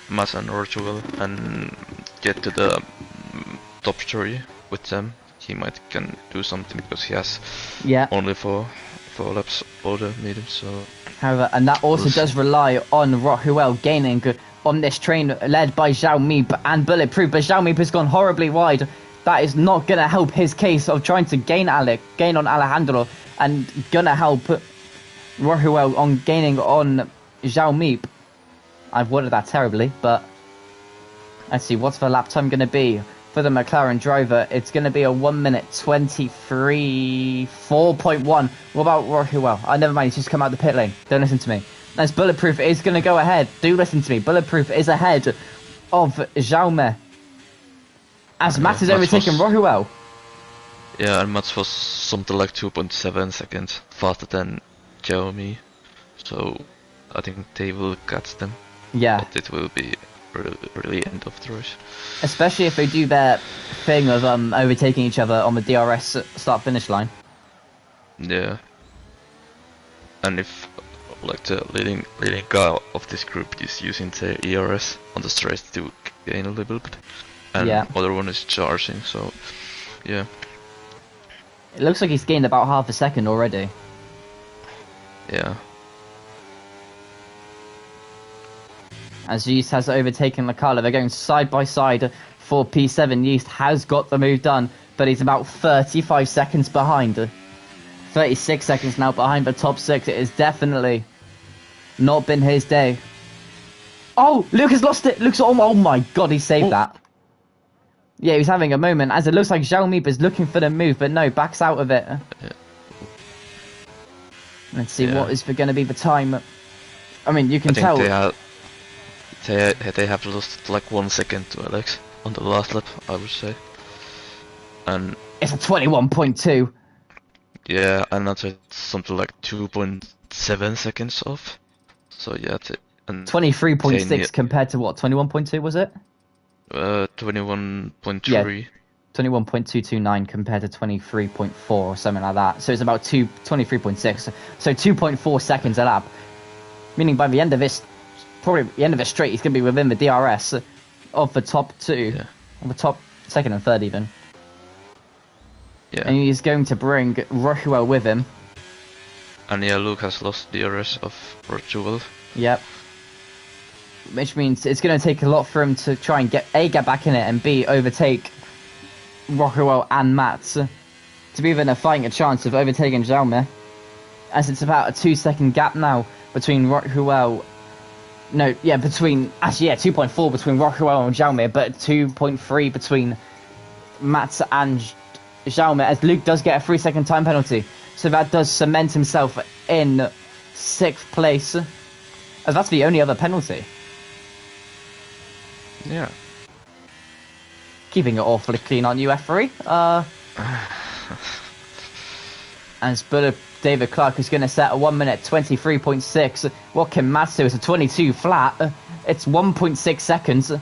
Mats and Royhuel and get to the top 3 with them, he might can do something, because he has only 4 laps older medium, so... However, and that also does rely on Royhuel gaining on this train led by Zhao Mi and Bulletproof, but Zhao Mi has gone horribly wide. That is not going to help his case of trying to gain on Alejandro, and going to help Royhuel on gaining on Zhao Mi. I've worded that terribly, but let's see, what's the lap time going to be for the McLaren driver? It's going to be a 1:23 4.1. What about Royhuel? Oh, never mind, he's just come out the pit lane. Don't listen to me. As Bulletproof is going to go ahead. Do listen to me. Bulletproof is ahead of Xiaomi, as Matt is overtaking Royhuel. Yeah, and Mats was something like 2.7 seconds faster than Xiaomi, so I think they will catch them. Yeah. But it will be really end of the race. Especially if they do their thing of overtaking each other on the DRS start-finish line. Yeah. And if like the leading guy of this group is using the ERS on the straight to gain a little bit, and other one is charging, so yeah. It looks like he's gained about half a second already. Yeah. As Yeast has overtaken Lacala, they're going side by side for P7. Yeast has got the move done, but he's about 35 seconds behind. 36 seconds now behind the top 6. It has definitely not been his day. Oh, Luke has lost it. Luke's oh my god, he saved that. Yeah, he's having a moment, as it looks like Zhao Mi is looking for the move, but no, backs out of it. Let's see what is going to be the time. I mean, you can tell. They have lost like 1 second to Alex on the last lap, I would say. And it's a 21.2. Yeah, and that's something like 2.7 seconds off. So yeah, and 23.6 compared to what? 21.2 was it? 21.3. 21.229 compared to 23.4 or something like that. So it's about 23.6. So 2.4 seconds a lap. Meaning by the end of this, probably the end of it straight, he's going to be within the DRS of the top two. Yeah. Of the top second and third even. Yeah. And he's going to bring Rohuel with him. And yeah, Luke has lost DRS of Rochuel. Yep. Which means it's going to take a lot for him to try and get back in it, and B, overtake Rohuel and Mats to be within a fighting chance of overtaking Jaume. As it's about a 2-second gap now between Rohuel. No, yeah, between. Actually, yeah, 2.4 between Rohuel and Jaume, but 2.3 between Mats and Jaume, as Luke does get a 3-second time penalty. So that does cement himself in 6th place. As that's the only other penalty. Yeah. Keeping it awfully clean on you, F3. And David Clark is going to set a 1 minute 23.6. What can Mats do? It's a 22 flat. It's 1.6 seconds.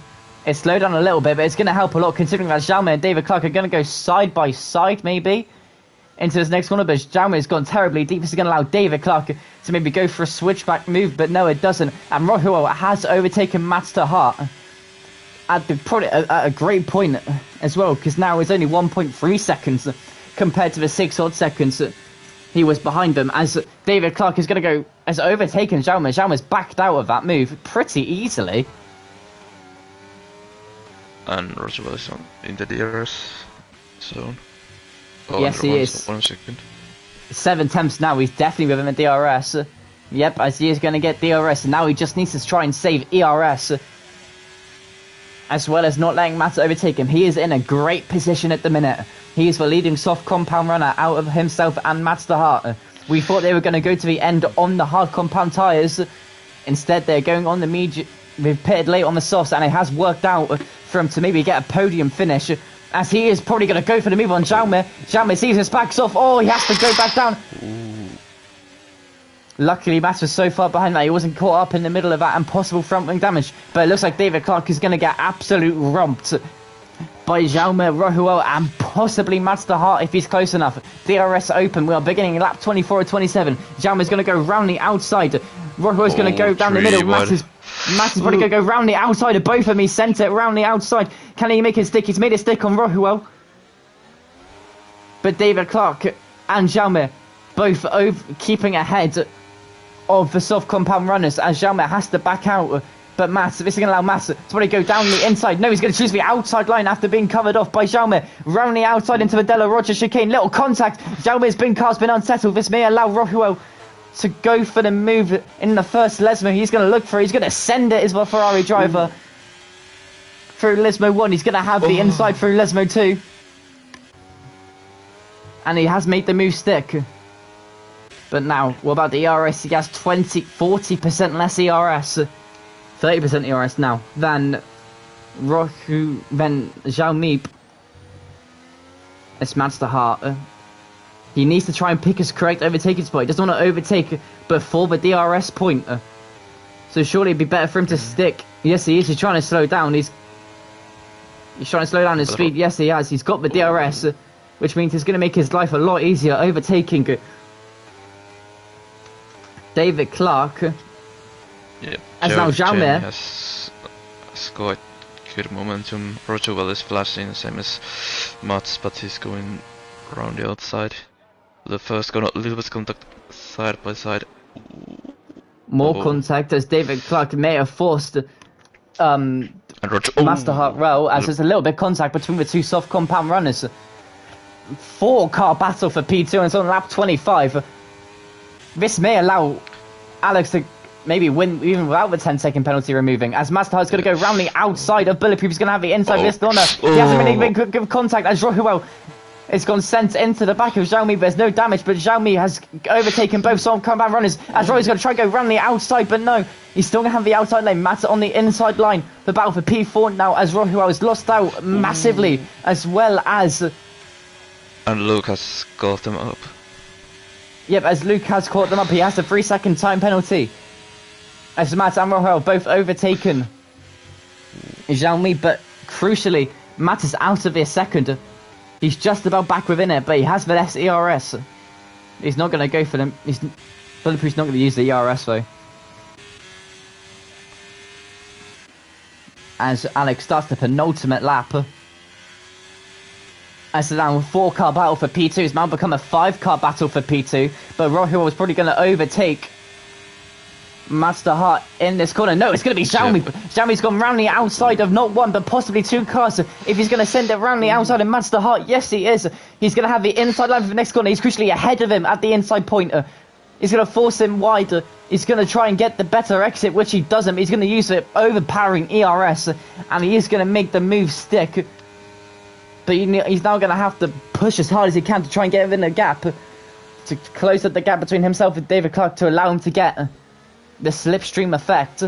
It's slowed down a little bit, but it's going to help a lot considering that Jaume and David Clark are going to go side by side, maybe, into this next corner. But Jaume has gone terribly deep. This is going to allow David Clark to maybe go for a switchback move, but no, it doesn't. And Rohuel has overtaken Mats to Hart at a great point as well, because now it's only 1.3 seconds compared to the 6 odd seconds he was behind them, as David Clark is going to has overtaken Jaume. Jaume's backed out of that move pretty easily. And Rochuel is in the DRS zone. Oh, yes, he is. 1 second. 7 attempts now. He's definitely within the DRS. Yep, as he is going to get DRS, and now he just needs to try and save ERS, as well as not letting Mats overtake him. He is in a great position at the minute. He is the leading soft compound runner out of himself and Mats de Hart. We thought they were going to go to the end on the hard compound tyres. Instead, they're going on the medium. They've pitted late on the softs, and it has worked out for him to maybe get a podium finish, as he is probably going to go for the move on Jaume. Jaume sees his backs off. Oh, he has to go back down. Ooh. Luckily, Mats was so far behind that he wasn't caught up in the middle of that impossible front wing damage. But it looks like David Clark is going to get absolute romped by Jaume, Rohuel, and possibly Mats de Hart if he's close enough. DRS open. We are beginning lap 24 or 27. Jaume is going to go round the outside. Rohuel is going to go down the middle. Mats is probably going to go round the outside of both of them. He sent it round the outside. Can he make it stick? He's made it stick on Rohuel. But David Clark and Jaume both keeping ahead of the soft compound runners, as Jaume has to back out. But Mats, this is going to allow Mats to probably go down the inside. No, he's going to choose the outside line after being covered off by Jaume. Round the outside into the Della Roger chicane. Little contact. Jaume's car's been unsettled. This may allow Rohuel to go for the move in the first Lesmo. He's going to look for it. He's going to send it as the Ferrari driver through Lesmo 1. He's going to have the inside through Lesmo 2. And he has made the move stick. But now, what about the ERS? He has 40% less ERS. 30% ERS now than Jaume. It's Mats de Hart. He needs to try and pick his correct overtaking spot. He doesn't want to overtake before the DRS point. So surely it'd be better for him to stick. Yes, he is. He's trying to slow down. He's trying to slow down his speed. Yes, he has. He's got the DRS, which means it's going to make his life a lot easier overtaking David Clark. Yeah, as now Jaume has got good momentum. Rochuel is flashing, same as Mats, but he's going around the outside. The first got a little bit of contact side by side. More contact, as David Clark may have forced Mats de Hart well, as there's a little bit of contact between the two soft compound runners. 4-car battle for P2, and it's on lap 25. This may allow Alex to maybe win even without the 10-second penalty removing, as Mats de Hart's going to go round the outside of Bulletproof. He's going to have the inside of this corner. He hasn't been even good contact, as Rohuel it's gone sent into the back of Jaume. There's no damage, but Jaume has overtaken both soft compound runners, as Roy's going to try and go round the outside, but no, he's still going to have the outside lane. Mats on the inside line. The battle for P4 now, as Rohuel has lost out massively, as well as... And Luke has got them up. Yep, as Luke has caught them up, he has a 3-second time penalty. As Mats and Rohuel both overtaken Jaume, but crucially, Mats is out of this second. He's just about back within it, but he has the ERS. He's not going to go for them. Bulletproof's not going to use the ERS though. As Alex starts the penultimate lap. As now a 4-car battle for P2. It's now become a 5-car battle for P2. But Rohua was probably going to overtake Master Heart in this corner. No, it's going to be Xiaomi. Xiaomi's gone round the outside of not one, but possibly 2 cars. If he's going to send it round the outside of Master Heart, yes, he is. He's going to have the inside line for the next corner. He's crucially ahead of him at the inside pointer. He's going to force him wide. He's going to try and get the better exit, which he doesn't. He's going to use it overpowering ERS, and he is going to make the move stick. But he's now going to have to push as hard as he can to try and get within the gap, to close up the gap between himself and David Clark to allow him to get the slipstream effect.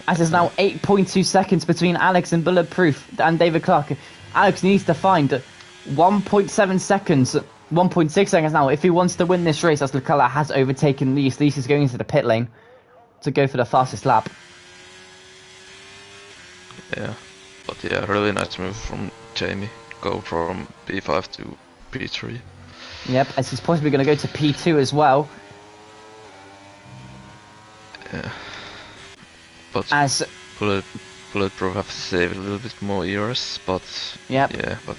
As there's now 8.2 seconds between Alex and Bulletproof and David Clark. Alex needs to find 1.7 seconds. 1.6 seconds now if he wants to win this race, as Leclerc has overtaken Lees. Lees is going into the pit lane to go for the fastest lap. Yeah, but yeah, really nice move from Jamie. Go from P5 to P3. Yep, as he's possibly going to go to P2 as well. Yeah, but as Bulletproof have to save a little bit more ERS, but yep. Yeah, but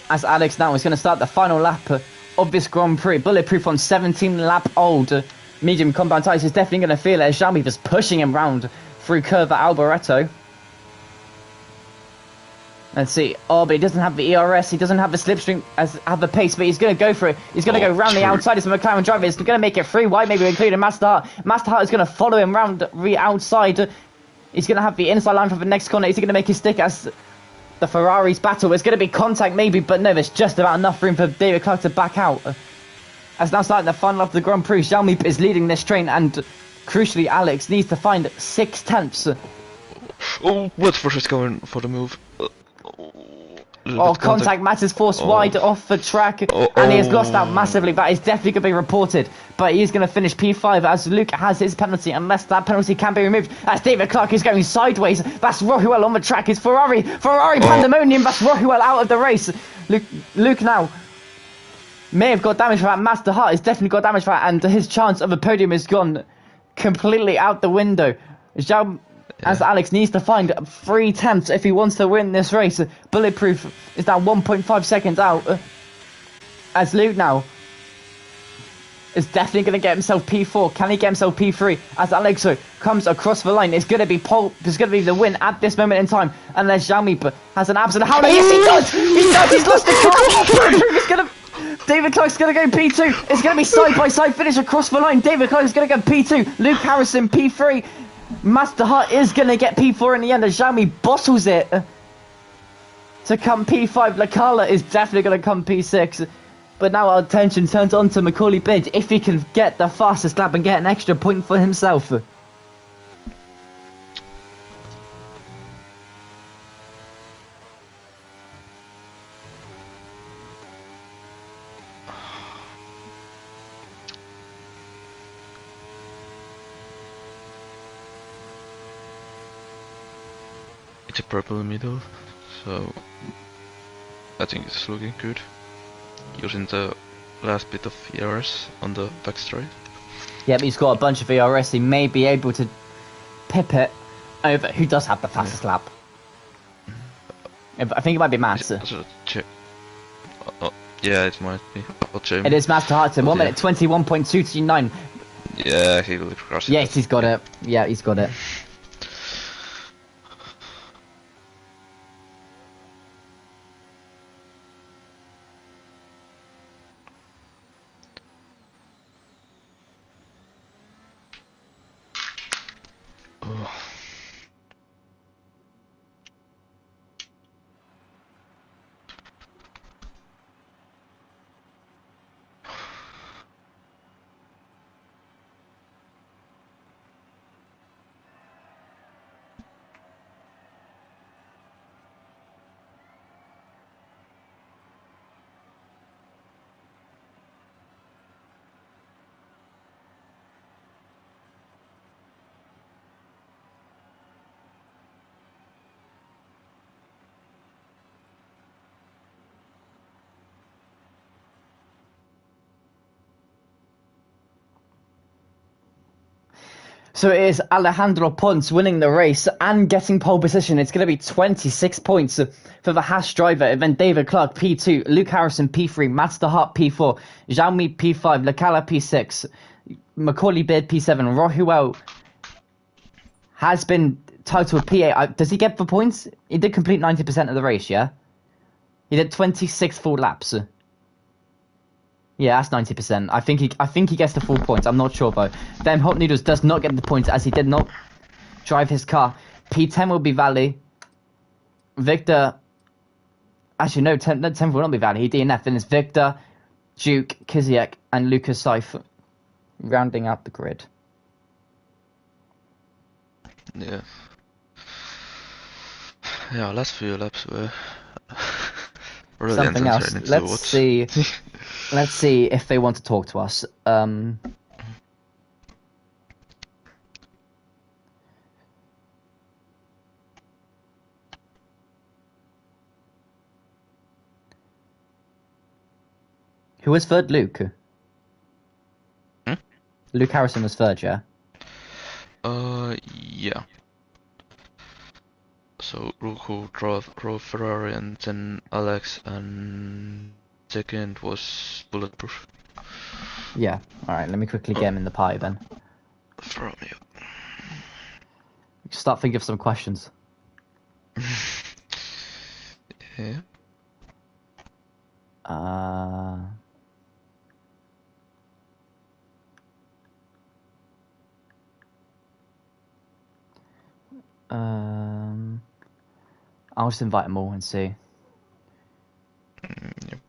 as Alex now is going to start the final lap of this Grand Prix. Bulletproof on 17 lap old medium compound tyres is definitely going to feel it as Xiaomi was pushing him round through curve at Alboreto. Let's see. Oh, but he doesn't have the ERS. He doesn't have the slipstream, have the pace, but he's going to go for it. He's going to go round the outside. It's a McLaren driver. It's going to make it 3 wide, maybe including Master Heart. Master Heart is going to follow him round the outside. He's going to have the inside line for the next corner. Is he going to make his stick as the Ferrari's battle? It's going to be contact maybe, but no, there's just about enough room for David Clark to back out. As now starting the final of the Grand Prix, Xiaomi is leading this train, and crucially, Alex needs to find 6/10. Oh, Woodsford is going for the move. Oh, contact matters forced wide off the track, and he has lost out massively. That is definitely going to be reported, but he is going to finish P5 as Luke has his penalty, unless that penalty can be removed. As David Clark is going sideways, that's Rohuel on the track. It's Ferrari pandemonium. That's Rohuel out of the race. Luke now may have got damage for that. Master Heart has definitely got damage for that, and his chance of a podium is gone completely out the window. As Alex needs to find 3/10 if he wants to win this race. Bulletproof is now 1.5 seconds out. As Luke now is definitely going to get himself P4. Can he get himself P3? As Alex comes across the line, it's going to be the win at this moment in time. Unless Xiaomi has an absolute... Yes, he does! He does! He's lost the car! Bulletproof is going to... David Clark's going to go P2. It's going to be side-by-side finish across the line. David Clark is going to go P2. Luke Harrison P3. Master Heart is going to get P4 in the end as Xiaomi bottles it to come P5. Lacala is definitely going to come P6. But now our attention turns on to Macaulay Bid if he can get the fastest lap and get an extra point for himself. it's a purple middle, so I think it's looking good. Using the last bit of ERS on the backstraight. Yeah, but he's got a bunch of ERS. He may be able to pip it over. Who does have the fastest lap? I think it might be Mats. Yeah, it might be. It is Master Harton. 1 minute 21.229. Yeah, he will cross it. Yes, he's got it. Yeah, he's got it. So it is Alejandro Ponce winning the race and getting pole position. It's going to be 26 points for the Haas driver. And then David Clark, P2, Luke Harrison, P3, Mats de Hart, P4, Xiaomi, P5, Lecala, P6, Macaulay Beard, P7, Rohuel has been titled P8. Does he get the points? He did complete 90% of the race, yeah? He did 26 full laps. Yeah, that's 90%. I think he gets the full points. I'm not sure though. Then Hot Noodles does not get the points as he did not drive his car. P10 will be Valley. Victor. Actually, no, 10 will not be Valley. He DNF. Then it's Victor, Duke, Kiziak, and Lucas Seif rounding out the grid. Yeah. Yeah, last few laps were really Something else. entertaining to Let's watch. see. Let's see if they want to talk to us. Who was third? Luke. Hmm? Luke Harrison was third, yeah? Yeah. So Ruku drove Ferrari, and then Alex, and second was Bulletproof. Yeah. Alright, let me quickly get him in the pie then. From you. Start thinking of some questions. Yeah. I'll just invite them all and see. Yep.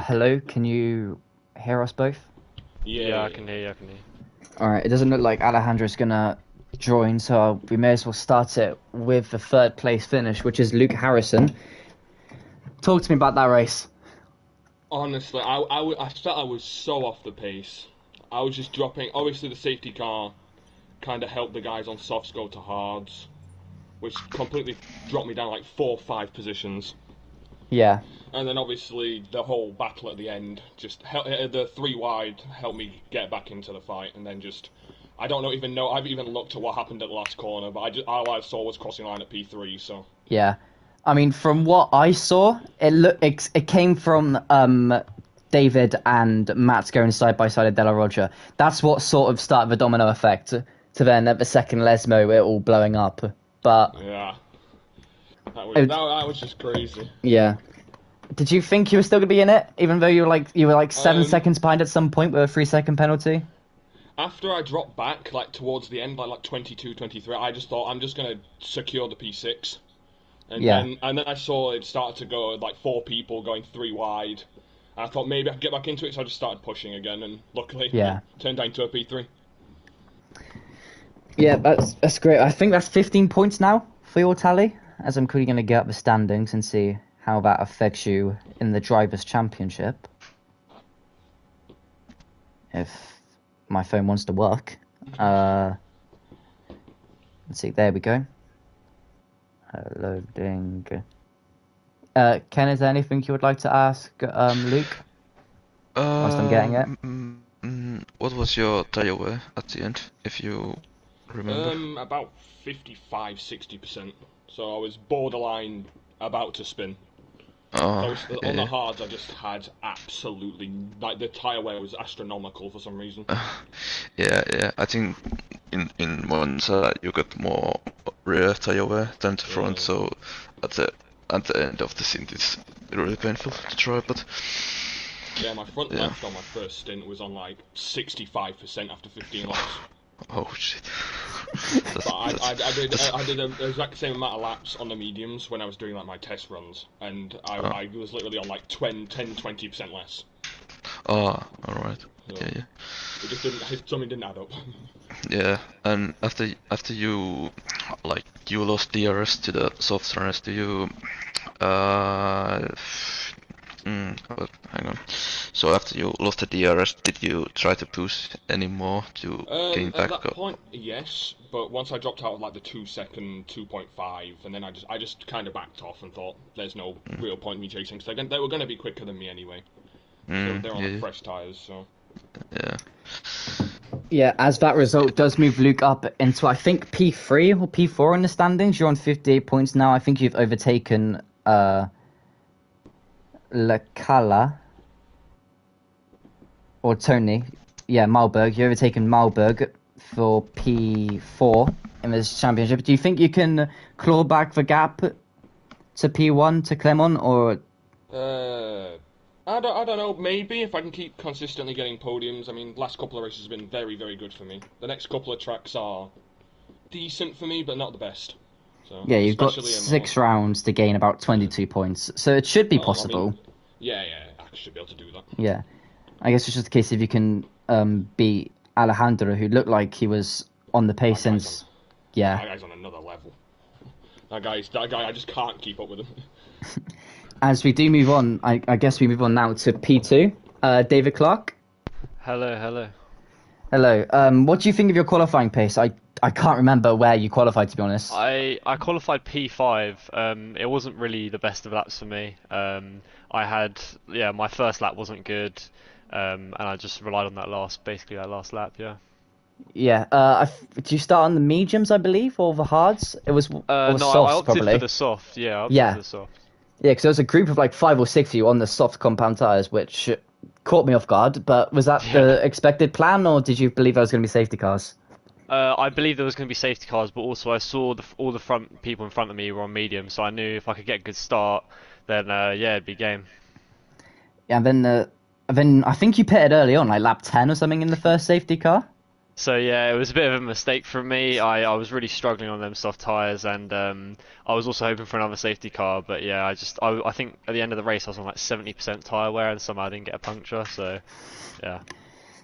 Hello, can you hear us both? Yeah, I can hear you. Alright, it doesn't look like Alejandro's gonna join, so we may as well start it with the third place finish, which is Luke Harrison. Talk to me about that race. Honestly, I felt I was so off the pace. I was just dropping. Obviously, the safety car kind of helped the guys on softs go to hards, which completely dropped me down like 4 or 5 positions. Yeah. And then obviously the whole battle at the end, just the 3 wide helped me get back into the fight, and then just I don't even know. I've even looked at what happened at the last corner, but all I saw was crossing line at P3. So Yeah. I mean, from what I saw, it came from David and Matt going side by side at Della Roger. That's what sort of started the domino effect to then at the second Lesmo it all blowing up. But yeah, that was just crazy. yeah. Did you think you were still gonna be in it, even though you were like 7 seconds behind at some point with a 3-second penalty? After I dropped back, like towards the end, like 22, 23, I just thought I'm just gonna secure the P6. And then I saw it started to go like 4 people going 3 wide. And I thought maybe I could get back into it, so I just started pushing again, and luckily it turned down to a P3. Yeah, that's great. I think that's 15 points now for your tally, as I'm quickly going to get up the standings and see how that affects you in the Drivers' Championship. If my phone wants to work. Let's see, there we go. Loading. Ken, is there anything you would like to ask Luke? Whilst I'm getting it. What was your takeaway at the end, if you remember? About 55-60%. So I was borderline about to spin. On the hards, I just had absolutely like the tire wear was astronomical for some reason. Yeah. I think in Monza you got more rear tire wear than the front, so at the end of the stint it's really painful to try. But yeah, my front left on my first stint was on like 65% after 15 laps. Oh shit. But I did the exact same amount of laps on the mediums when I was doing like my test runs, and I was literally on like 10-20% less. Oh, alright. So Yeah. It just didn't. Something didn't add up. Yeah, and after you like you lost DRS to the soft runners, do you hang on. So after you lost the DRS, did you try to push any more to gain At back that up? point, yes, but once I dropped out of like the 2-second 2.5, and then I just kind of backed off and thought there's no real point in me chasing because they were going to be quicker than me anyway. They're on like fresh tires, so. Yeah. Yeah, as that result does move Luke up into, I think, P3 or P4 in the standings. You're on 58 points now. I think you've overtaken Lacala or Tony. Yeah, Malberg. You've overtaken Malberg for P4 in this championship. Do you think you can claw back the gap to P1 to Clermont, or? I don't know. Maybe if I can keep consistently getting podiums. I mean, last couple of races have been very, very good for me. The next couple of tracks are decent for me, but not the best. So, Yeah, you've got 6 rounds to gain about 22 points, so it should be possible. I mean, yeah, I should be able to do that. Yeah, I guess it's just a case if you can beat Alejandro, who looked like he was on the pace since. Yeah, that guy's on another level. That guy, I just can't keep up with him. As we do move on, I guess we move on now to P2. David Clark. Hello. What do you think of your qualifying pace? I can't remember where you qualified, to be honest. I qualified P5. It wasn't really the best of laps for me. I had my first lap wasn't good, and I just relied on that last lap. Yeah. Yeah. Did you start on the mediums, I believe, or the hards? It was No, softs, I opted probably. for the soft. Yeah, I opted for the soft. Yeah, because there was a group of like 5 or 6 of you on the soft compound tires, which caught me off guard. But was that the expected plan, or did you believe there was going to be safety cars? I believe there was going to be safety cars, but also I saw all the front people in front of me were on medium, so I knew if I could get a good start, then it'd be game. Yeah, and then I think you pitted early on, like lap 10 or something in the first safety car. So yeah, it was a bit of a mistake from me. I was really struggling on them soft tyres, and I was also hoping for another safety car. But yeah, I think at the end of the race I was on like 70% tyre wear, and somehow I didn't get a puncture. So yeah.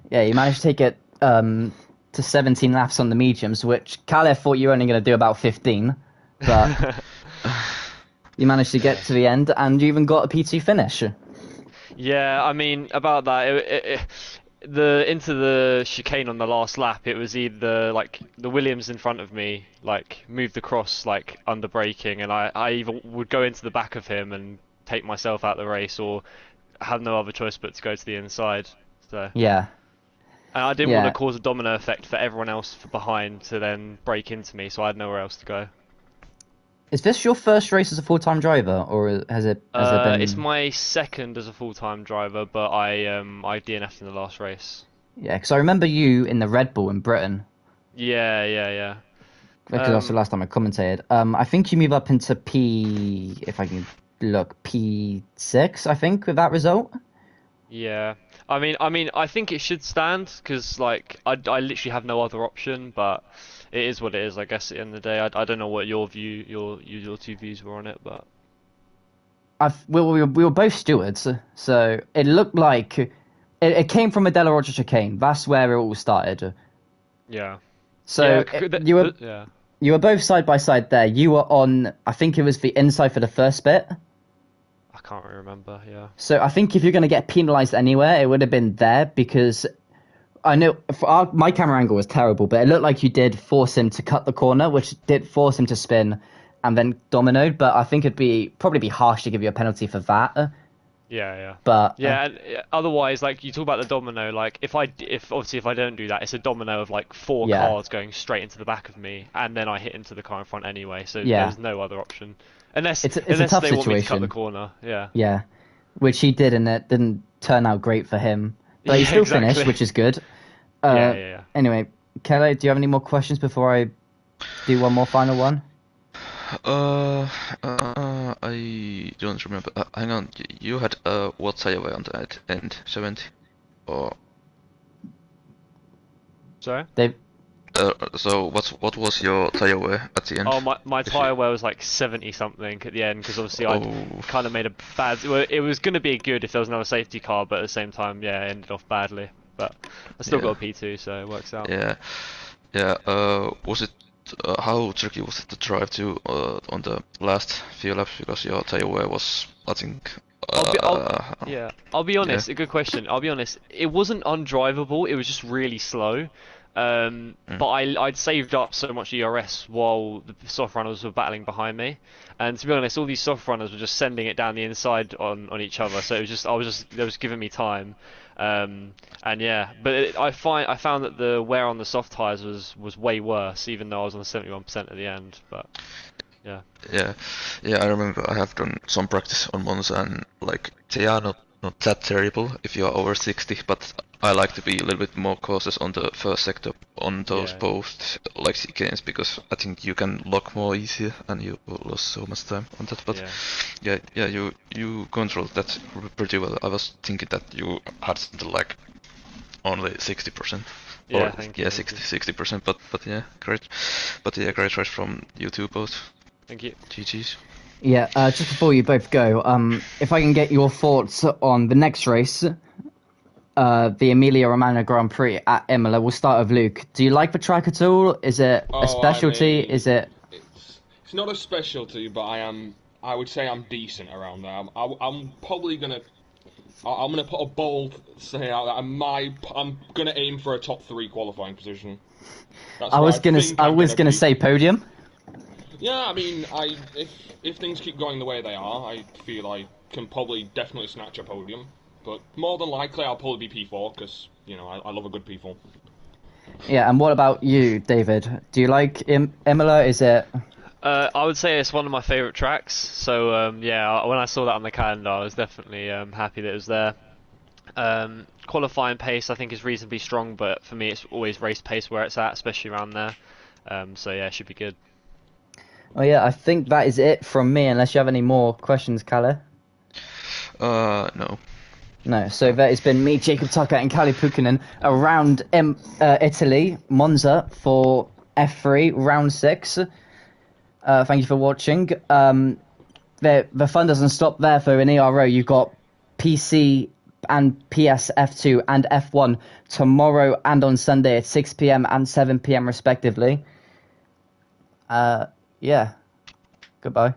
Yeah, you managed to take it to 17 laps on the mediums, which Caleb thought you were only going to do about 15, but you managed to get to the end, and you even got a P2 finish. Yeah, I mean about that. Into the chicane on the last lap, it was either like the Williams in front of me like moved across like under braking, and I either would go into the back of him and take myself out of the race, or have no other choice but to go to the inside. So yeah, and I didn't want to cause a domino effect for everyone else behind to then break into me, so I had nowhere else to go. Is this your first race as a full-time driver, or has it been? It's my second as a full-time driver, but I DNF'd in the last race. Yeah, because I remember you in the Red Bull in Britain. Yeah. Because that's the last time I commentated. I think you move up into if I can look, P6, I think, with that result. Yeah. I mean, I think it should stand because, like, I literally have no other option. But it is what it is, I guess. At the end of the day, I don't know what your two views were on it, but we were both stewards, so it looked like it came from a Della Roger chicane. That's where it all started. Yeah. So you were both side by side there. You were on, I think it was the inside for the first bit. I can't really remember. Yeah. So I think if you're going to get penalised anywhere, it would have been there, because I know my camera angle was terrible, but it looked like you did force him to cut the corner, which did force him to spin and then dominoed. But I think it'd probably be harsh to give you a penalty for that. Yeah. But and otherwise, like you talk about the domino, like if I don't do that, it's a domino of like 4 cars going straight into the back of me, and then I hit into the car in front anyway. So there's no other option unless it's a tough they situation. Want me to cut the corner. Yeah, which he did, and it didn't turn out great for him. But he still finished, which is good. Yeah. Anyway, Kelly, do you have any more questions before I do one more final one? I don't remember. Hang on, you had what tire wear on that end? 70? Or sorry? Dave? So what was your tire wear at the end? Oh, my tire wear was like 70 something at the end, because obviously I kind of made a bad. It was going to be good if there was another safety car, but at the same time, it ended off badly. But I still got a P2, so it works out. Yeah. Was it how tricky was it to drive to on the last few laps because your tailway was, I think. I'll be honest. Yeah. A good question. I'll be honest. It wasn't undrivable. It was just really slow. But I'd saved up so much ERS while the soft runners were battling behind me, and to be honest, all these soft runners were just sending it down the inside on each other. So it was just they was giving me time, and yeah. But I found that the wear on the soft tires was way worse, even though I was on 71% at the end. But yeah. Yeah. I remember I have done some practice on Monza, and like they are not that terrible if you are over 60, but I like to be a little bit more cautious on the first sector on those Yeah. post like chicanes because I think you can lock more easier and you lose so much time on that. But yeah, you controlled that pretty well. I was thinking that you had something like only 60%. Yeah, Or thank you. yeah, Thank you. 60%. But yeah, great. But yeah, great race from you two both. Thank you. GG's. Yeah, just before you both go, if I can get your thoughts on the next race, the Emilia Romagna Grand Prix at Imola. We'll start with Luke. Do you like the track at all? Is it a specialty? Is it? It's not a specialty, but I would say I'm decent around there. I'm probably gonna. I'm gonna put a bold say out that I'm gonna aim for a top 3 qualifying position. That's I was what I was gonna be. say podium. Yeah, I mean, if things keep going the way they are, I feel I can probably definitely snatch a podium. But more than likely, I'll probably be P4 because I love a good P4. Yeah, and what about you, David? Do you like Imola? Is it? I would say it's one of my favourite tracks. So yeah, when I saw that on the calendar, I was definitely happy that it was there. Qualifying pace, I think, is reasonably strong, but for me, it's always race pace where it's at, especially around there. So yeah, it should be good. Oh yeah, I think that is it from me. Unless you have any more questions, Kalle. No. No, so that has been me, Jacob Tucker, and Kalle Pukkanen around Italy, Monza for F3 round 6. Thank you for watching. The fun doesn't stop there for an ERO. You've got PC and PS F2 and F1 tomorrow and on Sunday at 6 p.m. and 7 p.m. respectively. Yeah. Goodbye.